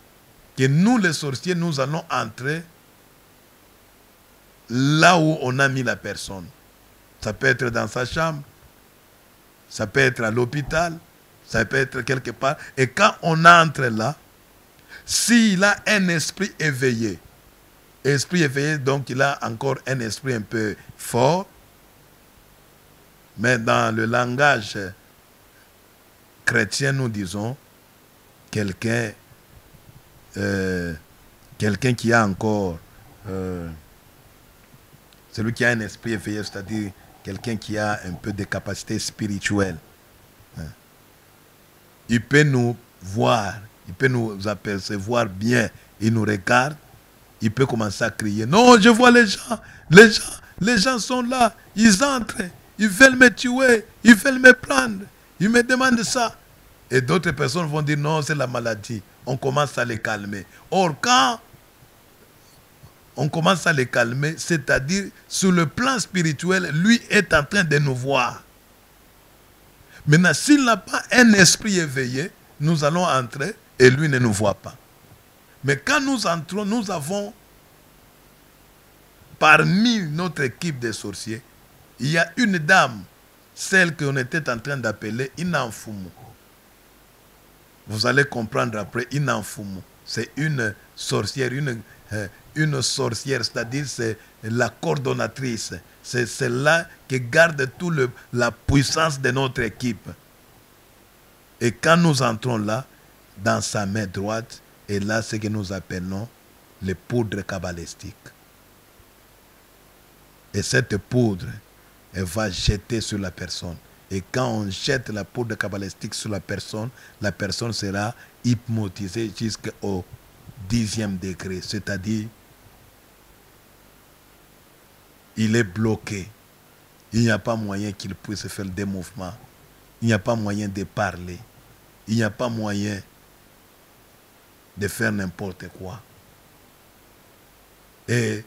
que nous, les sorciers, nous allons entrer là où on a mis la personne. Ça peut être dans sa chambre, ça peut être à l'hôpital, ça peut être quelque part. Et quand on entre là, s'il a un esprit éveillé, donc il a encore un esprit un peu fort, mais dans le langage chrétien, nous disons quelqu'un qui a encore celui qui a un esprit éveillé, c'est-à-dire quelqu'un qui a un peu de capacité spirituelle. Il peut nous voir, il peut nous apercevoir bien, il nous regarde, il peut commencer à crier. Non, je vois les gens sont là, ils entrent, ils veulent me tuer, ils veulent me prendre, ils me demandent ça. Et d'autres personnes vont dire non, c'est la maladie. On commence à les calmer. Or, quand on commence à les calmer, c'est-à-dire sur le plan spirituel, lui est en train de nous voir. Maintenant, s'il n'a pas un esprit éveillé, nous allons entrer et lui ne nous voit pas. Mais quand nous entrons, nous avons parmi notre équipe de sorciers, il y a une dame, celle qu'on était en train d'appeler Inanfumu. Vous allez comprendre après, Inanfumu. C'est une sorcière, une sorcière, c'est-à-dire c'est la coordonnatrice. C'est celle-là qui garde toute la puissance de notre équipe. Et quand nous entrons là, dans sa main droite, et là, ce que nous appelons les poudres kabbalistiques. Et cette poudre, elle va jeter sur la personne. Et quand on jette la poudre kabbalistique sur la personne sera hypnotisée jusqu'au 10e degré. C'est-à-dire, il est bloqué. Il n'y a pas moyen qu'il puisse faire des mouvements. Il n'y a pas moyen de parler. Il n'y a pas moyen de faire n'importe quoi. Et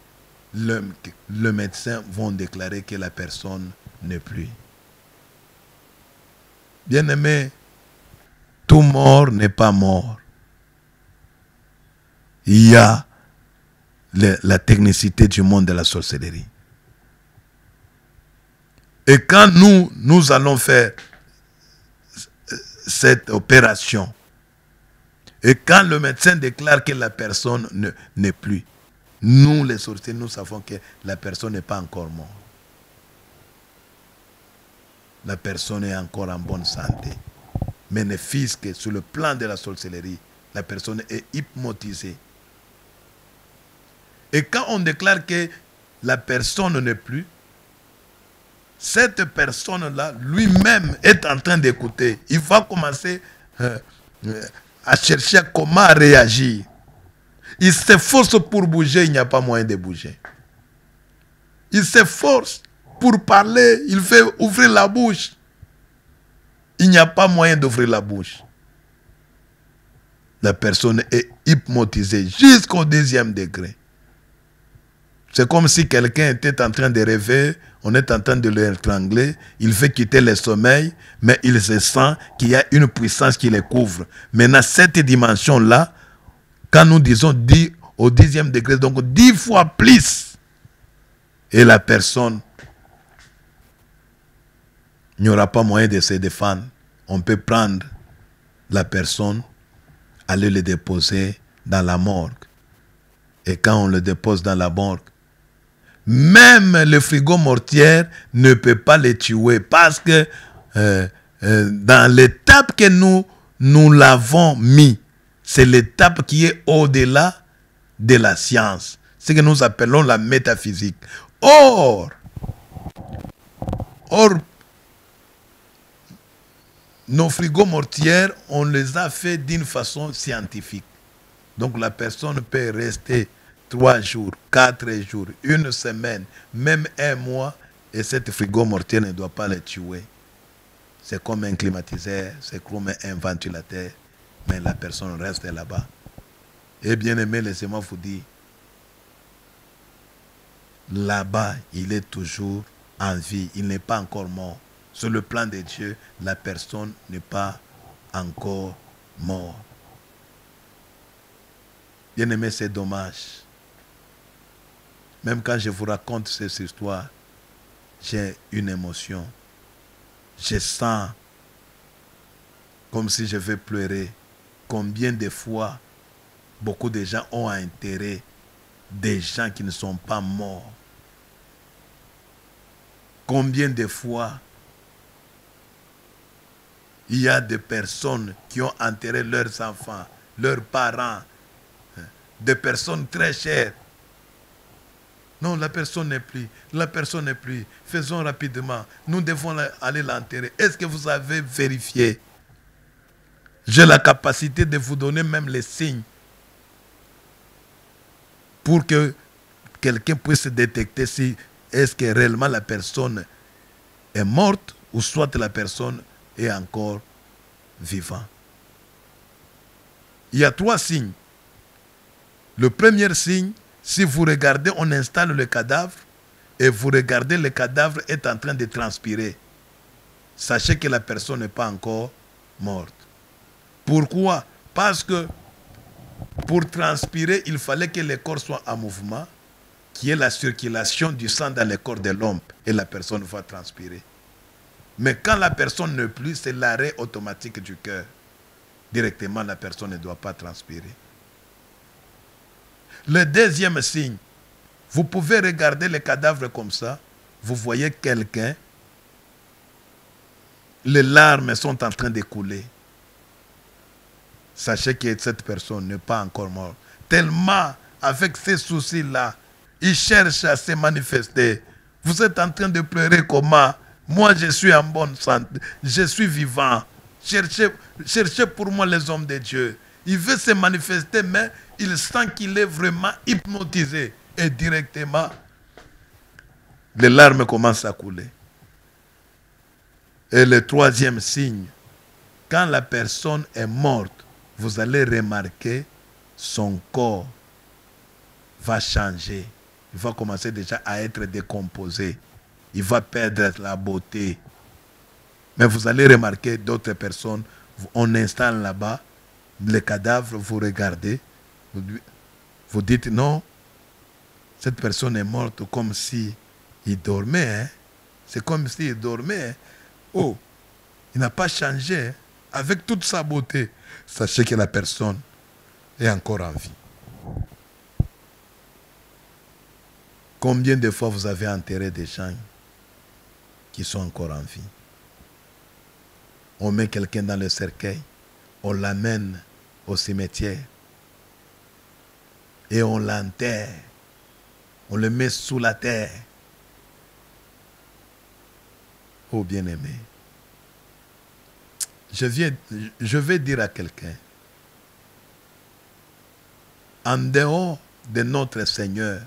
le médecin va déclarer que la personne n'est plus. Bien-aimé, tout mort n'est pas mort. Il y a la technicité du monde de la sorcellerie. Et quand nous allons faire cette opération, et quand le médecin déclare que la personne n'est plus, nous les sorciers, nous savons que la personne n'est pas encore morte. La personne est encore en bonne santé. Mais ne fût-ce que sur le plan de la sorcellerie, la personne est hypnotisée. Et quand on déclare que la personne n'est plus, cette personne-là, lui-même, est en train d'écouter. Il va commencer à chercher comment réagir. Il s'efforce pour bouger, il n'y a pas moyen de bouger. Il s'efforce pour parler, il fait ouvrir la bouche. Il n'y a pas moyen d'ouvrir la bouche. La personne est hypnotisée jusqu'au 10e degré. C'est comme si quelqu'un était en train de rêver, on est en train de l'étrangler, il fait quitter le sommeil, mais il se sent qu'il y a une puissance qui le couvre. Maintenant, cette dimension-là, quand nous disons 10 au 10e degré, donc 10 fois plus, et la personne, il n'y aura pas moyen de se défendre. On peut prendre la personne, aller le déposer dans la morgue. Et quand on le dépose dans la morgue, même le frigo mortier ne peut pas les tuer parce que dans l'étape que nous l'avons mis, c'est l'étape qui est au-delà de la science. Ce que nous appelons la métaphysique. Or, nos frigos mortiers, on les a fait d'une façon scientifique. Donc la personne peut rester 3 jours, 4 jours, 1 semaine, même 1 mois, et cette frigo mortier ne doit pas les tuer. C'est comme un climatiseur, c'est comme un ventilateur, mais la personne reste là-bas. Et bien aimé, laissez-moi vous dire, là-bas, il est toujours en vie. Il n'est pas encore mort. Sur le plan de Dieu, la personne n'est pas encore morte. Bien-aimé, c'est dommage. Même quand je vous raconte cette histoire, j'ai une émotion. Je sens comme si je vais pleurer. Combien de fois beaucoup de gens ont enterré des gens qui ne sont pas morts. Combien de fois il y a des personnes qui ont enterré leurs enfants, leurs parents, des personnes très chères. Non, la personne n'est plus. La personne n'est plus. Faisons rapidement. Nous devons aller l'enterrer. Est-ce que vous avez vérifié? J'ai la capacité de vous donner même les signes pour que quelqu'un puisse détecter si est-ce que réellement la personne est morte ou soit la personne est encore vivante. Il y a 3 signes. Le premier signe, si vous regardez, on installe le cadavre et vous regardez le cadavre est en train de transpirer. Sachez que la personne n'est pas encore morte. Pourquoi? Parce que pour transpirer, il fallait que le corps soit en mouvement, qu'il y ait la circulation du sang dans le corps de l'homme et la personne va transpirer. Mais quand la personne n'est plus, c'est l'arrêt automatique du cœur. Directement, la personne ne doit pas transpirer. Le deuxième signe, vous pouvez regarder le cadavre comme ça, vous voyez quelqu'un, les larmes sont en train de couler. Sachez que cette personne n'est pas encore morte. Tellement, avec ces soucis-là, il cherche à se manifester. Vous êtes en train de pleurer comment? Moi, je suis en bonne santé. Je suis vivant. Cherchez pour moi les hommes de Dieu. Il veut se manifester, mais il sent qu'il est vraiment hypnotisé. Et directement, les larmes commencent à couler. Et le troisième signe, quand la personne est morte, vous allez remarquer son corps va changer. Il va commencer déjà à être décomposé. Il va perdre la beauté. Mais vous allez remarquer d'autres personnes, on installe là-bas, le cadavre, vous regardez, vous dites non, cette personne est morte comme si il dormait. Hein? C'est comme s'il dormait. Hein? Oh, il n'a pas changé. Hein? Avec toute sa beauté. Sachez que la personne est encore en vie. Combien de fois vous avez enterré des gens qui sont encore en vie? On met quelqu'un dans le cercueil, on l'amène au cimetière et on l'enterre. On le met sous la terre. Oh bien-aimé, je vais dire à quelqu'un, en dehors de notre Seigneur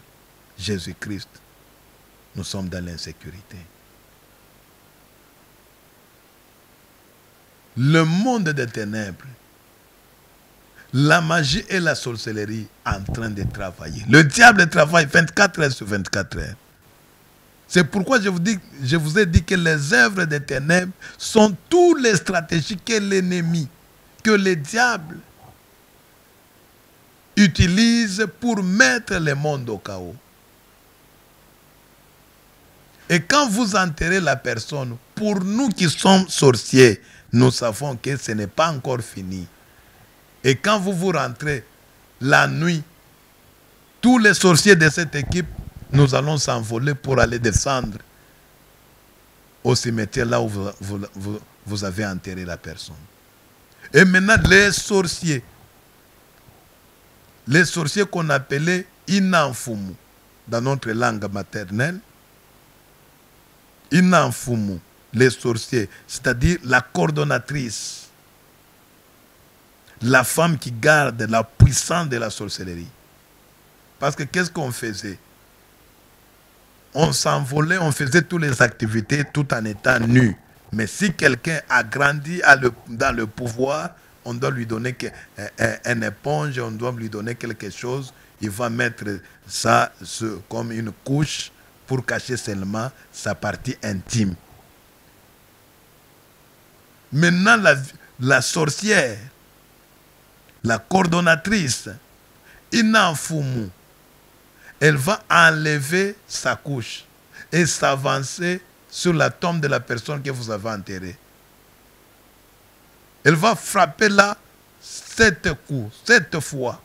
Jésus-Christ, nous sommes dans l'insécurité. Le monde des ténèbres, la magie et la sorcellerie en train de travailler. Le diable travaille 24 heures sur 24 heures. C'est pourquoi je vous ai dit que les œuvres des ténèbres sont toutes les stratégies que l'ennemi, que le diable utilise pour mettre le monde au chaos. Et quand vous enterrez la personne, pour nous qui sommes sorciers, nous savons que ce n'est pas encore fini. Et quand vous rentrez la nuit, tous les sorciers de cette équipe, nous allons s'envoler pour aller descendre au cimetière là où vous avez enterré la personne. Et maintenant, les sorciers qu'on appelait Inanfumu dans notre langue maternelle, Inanfumu, les sorciers, c'est-à-dire la coordonnatrice, la femme qui garde la puissance de la sorcellerie. Parce que qu'est-ce qu'on faisait? On s'envolait, on faisait toutes les activités tout en étant nu. Mais si quelqu'un a grandi dans le pouvoir, on doit lui donner une éponge, on doit lui donner quelque chose. Il va mettre ça comme une couche pour cacher seulement sa partie intime. Maintenant, la sorcière, la coordonnatrice, Ina Fumu, elle va enlever sa couche et s'avancer sur la tombe de la personne que vous avez enterrée. Elle va frapper là 7 coups, 7 fois.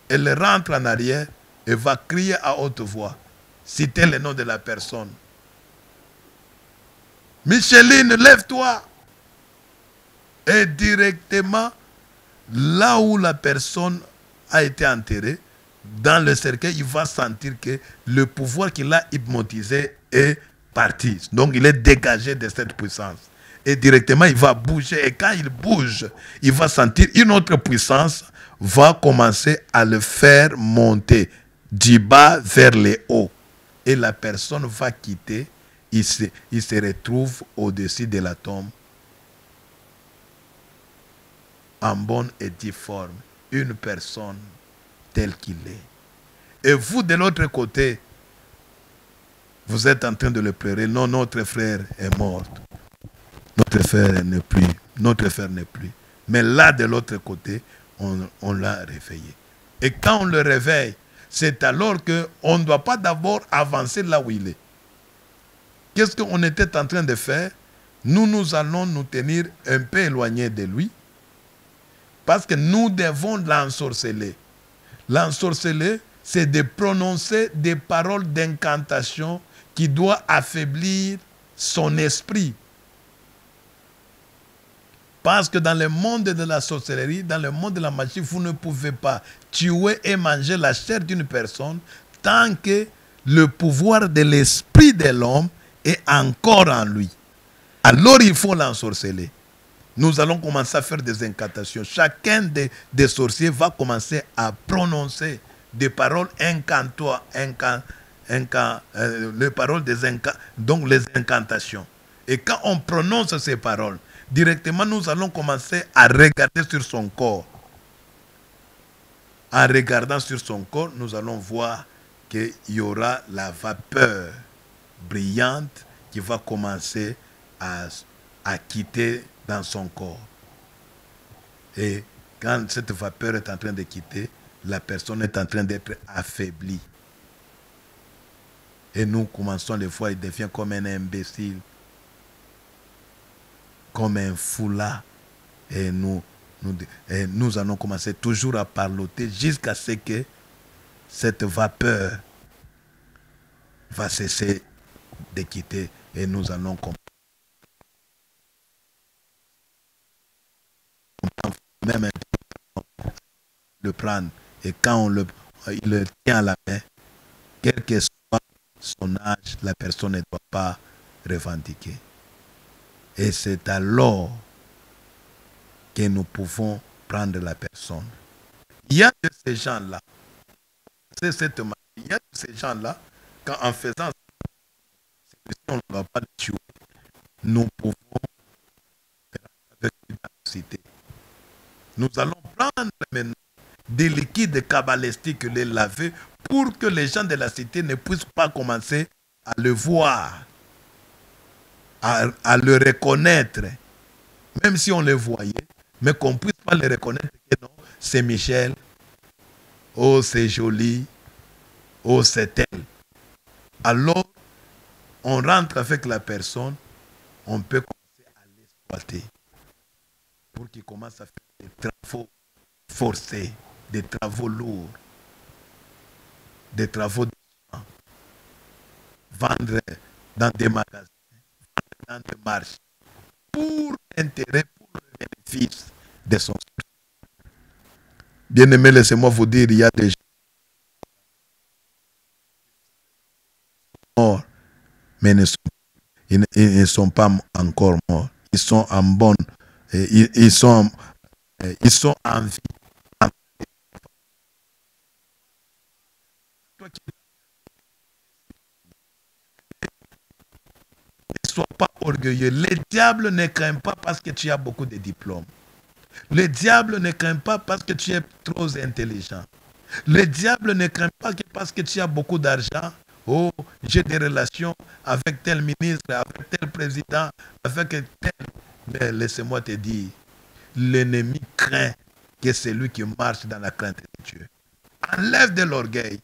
Elle rentre en arrière et va crier à haute voix. Citer le nom de la personne. Micheline, lève-toi. Et directement, là où la personne a été enterrée, dans le cercueil, il va sentir que le pouvoir qu'il a hypnotisé est parti. Donc, il est dégagé de cette puissance. Et directement, il va bouger. Et quand il bouge, il va sentir une autre puissance va commencer à le faire monter du bas vers le haut. Et la personne va quitter. Il se retrouve au-dessus de la tombe en bonne et due forme. Une personne tel qu'il est. Et vous, de l'autre côté, vous êtes en train de le pleurer. Non, notre frère est mort. Notre frère n'est plus. Notre frère n'est plus. Mais là, de l'autre côté, on l'a réveillé. Et quand on le réveille, c'est alors qu'on ne doit pas d'abord avancer là où il est. Qu'est-ce qu'on était en train de faire? Nous allons nous tenir un peu éloignés de lui. Parce que nous devons l'ensorceler. L'ensorceler, c'est de prononcer des paroles d'incantation qui doivent affaiblir son esprit. Parce que dans le monde de la sorcellerie, dans le monde de la magie, vous ne pouvez pas tuer et manger la chair d'une personne tant que le pouvoir de l'esprit de l'homme est encore en lui. Alors il faut l'ensorceler. Nous allons commencer à faire des incantations. Chacun des sorciers va commencer à prononcer des paroles incantoires, les paroles donc les incantations. Et quand on prononce ces paroles, directement nous allons commencer à regarder sur son corps. En regardant sur son corps, nous allons voir qu'il y aura la vapeur brillante qui va commencer à quitter dans son corps. Et quand cette vapeur est en train de quitter, la personne est en train d'être affaiblie. Et nous commençons les fois, il devient comme un imbécile, comme un fou là. Et nous allons commencer toujours à parloter jusqu'à ce que cette vapeur va cesser de quitter. Et nous allons même le prendre. Et quand il le tient à la main, quel que soit son âge, la personne ne doit pas revendiquer. Et c'est alors que nous pouvons prendre la personne. Il y a de ces gens-là, c'est cette magie, il y a de ces gens-là, quand en faisant si on ne va pas le tuer, nous pouvons avec une capacité. Nous allons prendre maintenant des liquides cabalistiques, les laver, pour que les gens de la cité ne puissent pas commencer à le voir, à le reconnaître, même si on le voyait, mais qu'on ne puisse pas le reconnaître que non, c'est Michel, oh c'est joli, oh c'est elle. Alors, on rentre avec la personne, on peut commencer à l'exploiter pour qu'il commence à faire des travaux forcés, des travaux lourds, des travaux de soins, vendre dans des magasins, vendre dans des marchés, pour l'intérêt, pour le bénéfice de son esprit. Bien-aimés, laissez-moi vous dire, il y a des gens morts, mais ils ne sont pas encore morts. Ils sont en bonne, ils sont en vie. Ne sois pas orgueilleux. Le diable ne craint pas parce que tu as beaucoup de diplômes. Le diable ne craint pas parce que tu es trop intelligent. Le diable ne craint pas que parce que tu as beaucoup d'argent Oh, j'ai des relations avec tel ministre, avec tel président, avec tel... Mais laissez-moi te dire, l'ennemi craint que c'est lui qui marche dans la crainte de Dieu. Enlève de l'orgueil.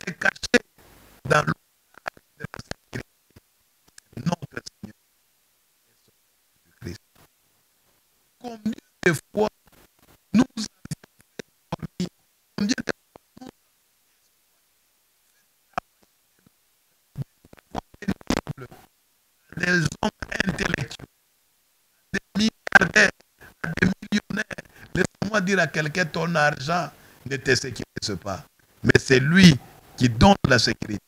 Et caché dans l'eau de la sécurité. Notre Seigneur Jésus-Christ. Combien de fois nous avons dormi, combien de fois nous avons des hommes intellectuels, des milliardaires, des millionnaires. Laisse-moi dire à quelqu'un, ton argent ne te sécurise pas. Mais c'est lui qui donne la sécurité.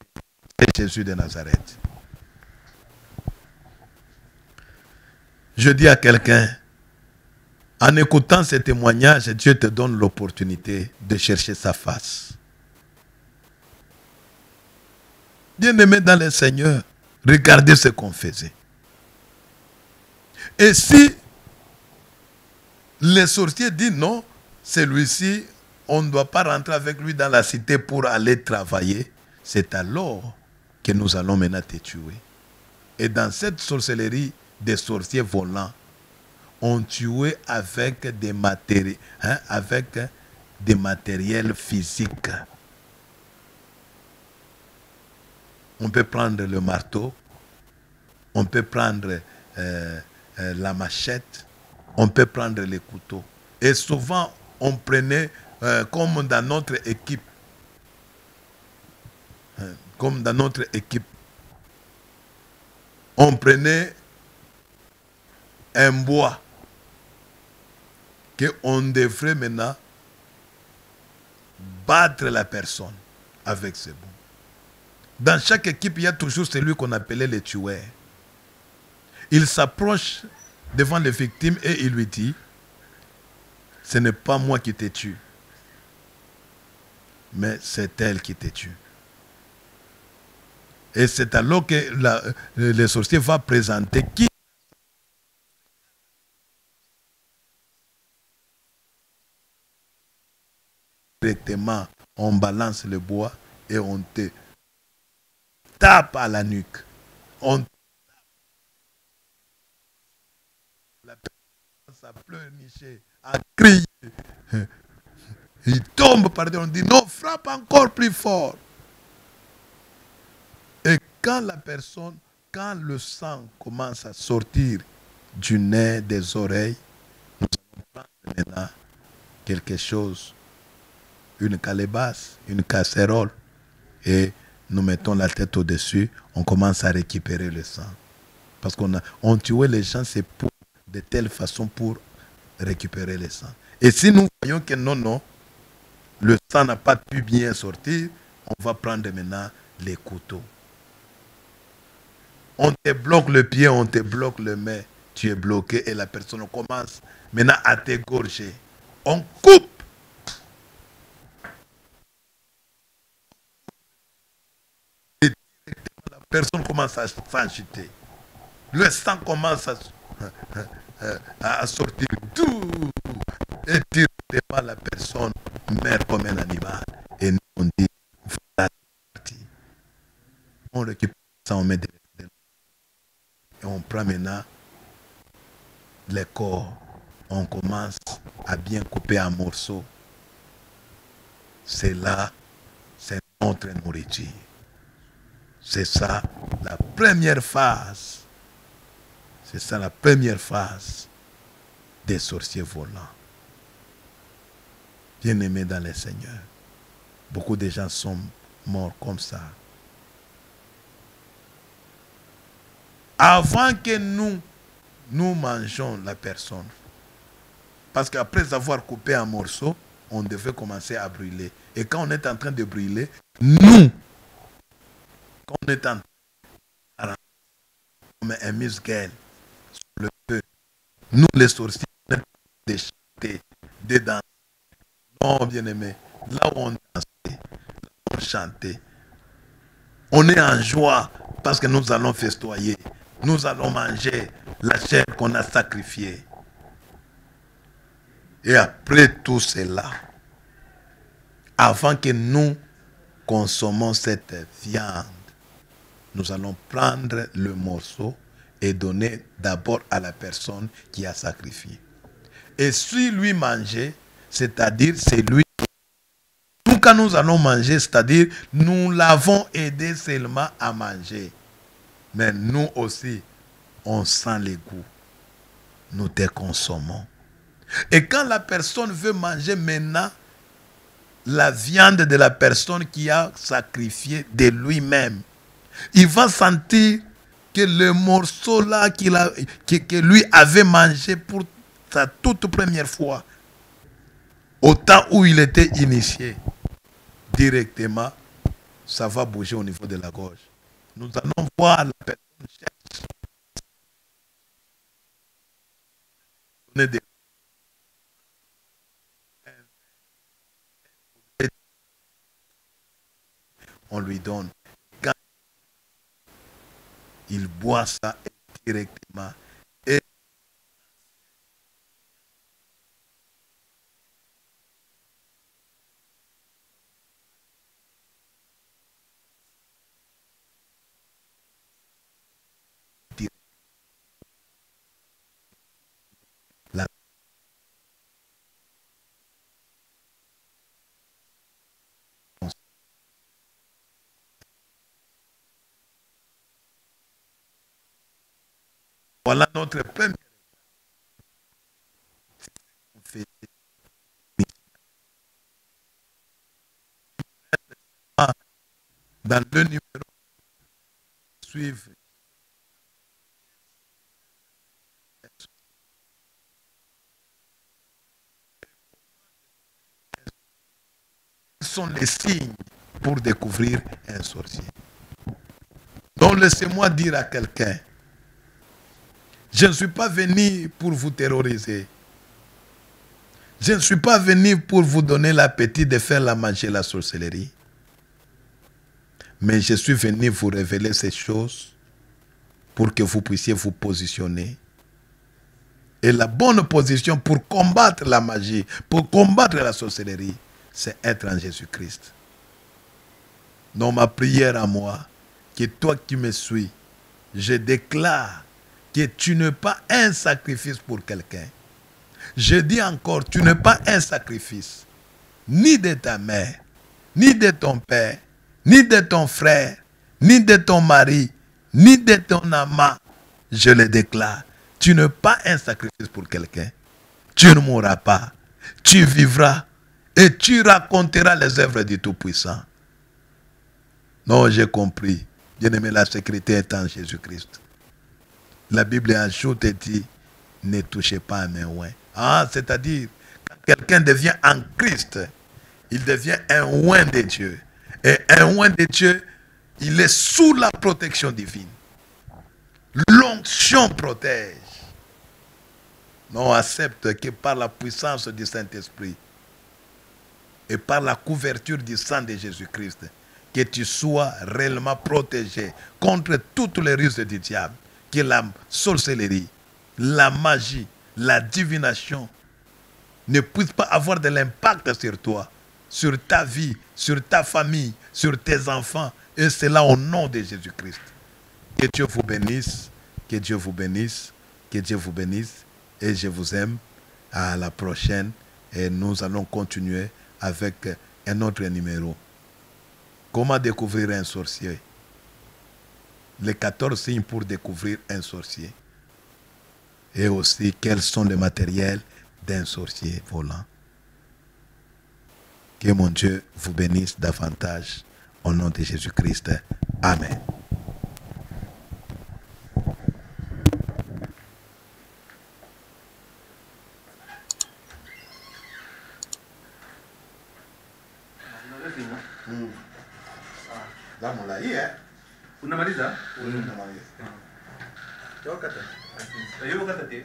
C'est Jésus de Nazareth. Je dis à quelqu'un, en écoutant ce témoignage, Dieu te donne l'opportunité de chercher sa face. Bien-aimé dans le Seigneur, regardez ce qu'on faisait. Et si les sorciers disent non, celui-ci, on ne doit pas rentrer avec lui dans la cité pour aller travailler, c'est alors que nous allons maintenant te tuer. Et dans cette sorcellerie, des sorciers volants ont tué avec des matériels physiques. On peut prendre le marteau, on peut prendre la machette, on peut prendre les couteaux. Et souvent, on prenait, comme dans notre équipe, on prenait un bois qu'on devrait maintenant battre la personne avec ce bois. Dans chaque équipe, il y a toujours celui qu'on appelait le tueur. Il s'approche devant les victimes et il lui dit, ce n'est pas moi qui te tue, mais c'est elle qui te tue. Et c'est alors que le sorcier va présenter qui directement, on balance le bois et on te tape à la nuque. La personne a pleurniché, a crié. Il tombe par terre, on dit non, frappe encore plus fort. Et quand le sang commence à sortir du nez, des oreilles, nous allons prendre maintenant quelque chose, une calebasse, une casserole, et nous mettons la tête au-dessus, on commence à récupérer le sang. Parce qu'on tuait les gens, c'est pour de telle façon pour récupérer le sang. Et si nous voyons que non, le sang n'a pas pu bien sortir, on va prendre maintenant les couteaux. On te bloque le pied, on te bloque le main, tu es bloqué et la personne commence maintenant à t'égorger. On coupe. Et directement la personne commence à s'agiter. Le sang commence à sortir. Tout. Et directement la personne meurt comme un animal. Et nous on dit, voilà, c'est parti. On récupère ça, on met des... Et on prend maintenant les corps. On commence à bien couper en morceaux. C'est là, c'est notre nourriture. C'est ça la première phase. C'est ça la première phase des sorciers volants. Bien-aimés dans le Seigneur, beaucoup de gens sont morts comme ça. Avant que nous mangeons la personne. Parce qu'après avoir coupé un morceau, on devait commencer à brûler. Et quand on est en train de brûler, quand on est en train de mettre un musguel sur le feu, nous les sorciers, on est en train de chanter, de danser. Non, bien-aimé, là où on dansait, là où on chantait, on est en joie parce que nous allons festoyer. Nous allons manger la chair qu'on a sacrifiée. Et après tout cela, avant que nous consommons cette viande, nous allons prendre le morceau et donner d'abord à la personne qui a sacrifié. Et si lui mangeait, c'est-à-dire c'est lui. Nous, quand nous allons manger, c'est-à-dire nous l'avons aidé seulement à manger. Mais nous aussi, on sent les goûts. Nous te consommons. Et quand la personne veut manger maintenant la viande de la personne qui a sacrifié de lui-même, il va sentir que le morceau là que lui avait mangé pour sa toute première fois, au temps où il était initié, directement, ça va bouger au niveau de la gorge. Nous allons voir la personne chercher des... On lui donne. Quand il boit ça directement, et la... Voilà notre premier fait. Dans le numéro suivant, quels sont les signes pour découvrir un sorcier? Donc laissez-moi dire à quelqu'un, je ne suis pas venu pour vous terroriser. Je ne suis pas venu pour vous donner l'appétit de faire la magie et la sorcellerie. Mais je suis venu vous révéler ces choses pour que vous puissiez vous positionner. Et la bonne position pour combattre la magie, pour combattre la sorcellerie, c'est être en Jésus-Christ. Donc ma prière à moi, que toi qui me suis, je déclare que tu n'es pas un sacrifice pour quelqu'un. Je dis encore, tu n'es pas un sacrifice, ni de ta mère, ni de ton père, ni de ton frère, ni de ton mari, ni de ton amant. Je le déclare, tu n'es pas un sacrifice pour quelqu'un. Tu ne mourras pas, tu vivras et tu raconteras les œuvres du Tout-Puissant. Non, j'ai compris. Bien-aimé, la sécurité est en Jésus-Christ. La Bible ajoute et dit, ne touchez pas à mes oins. Ah, c'est-à-dire, quand quelqu'un devient en Christ, il devient un oint de Dieu. Et un oint de Dieu, il est sous la protection divine. L'onction protège. Non, accepte que par la puissance du Saint-Esprit et par la couverture du sang de Jésus-Christ, que tu sois réellement protégé contre toutes les ruses du diable, que la sorcellerie, la magie, la divination ne puissent pas avoir de l'impact sur toi, sur ta vie, sur ta famille, sur tes enfants. Et c'est là au nom de Jésus-Christ. Que Dieu vous bénisse, que Dieu vous bénisse, que Dieu vous bénisse. Et je vous aime. À la prochaine. Et nous allons continuer avec un autre numéro. Comment découvrir un sorcier? Les 14 signes pour découvrir un sorcier. Et aussi, quels sont les matériels d'un sorcier volant. Que mon Dieu vous bénisse davantage. Au nom de Jésus-Christ. Amen. Unamaliza? Unamaliza. Wakati. Hiyo wakati.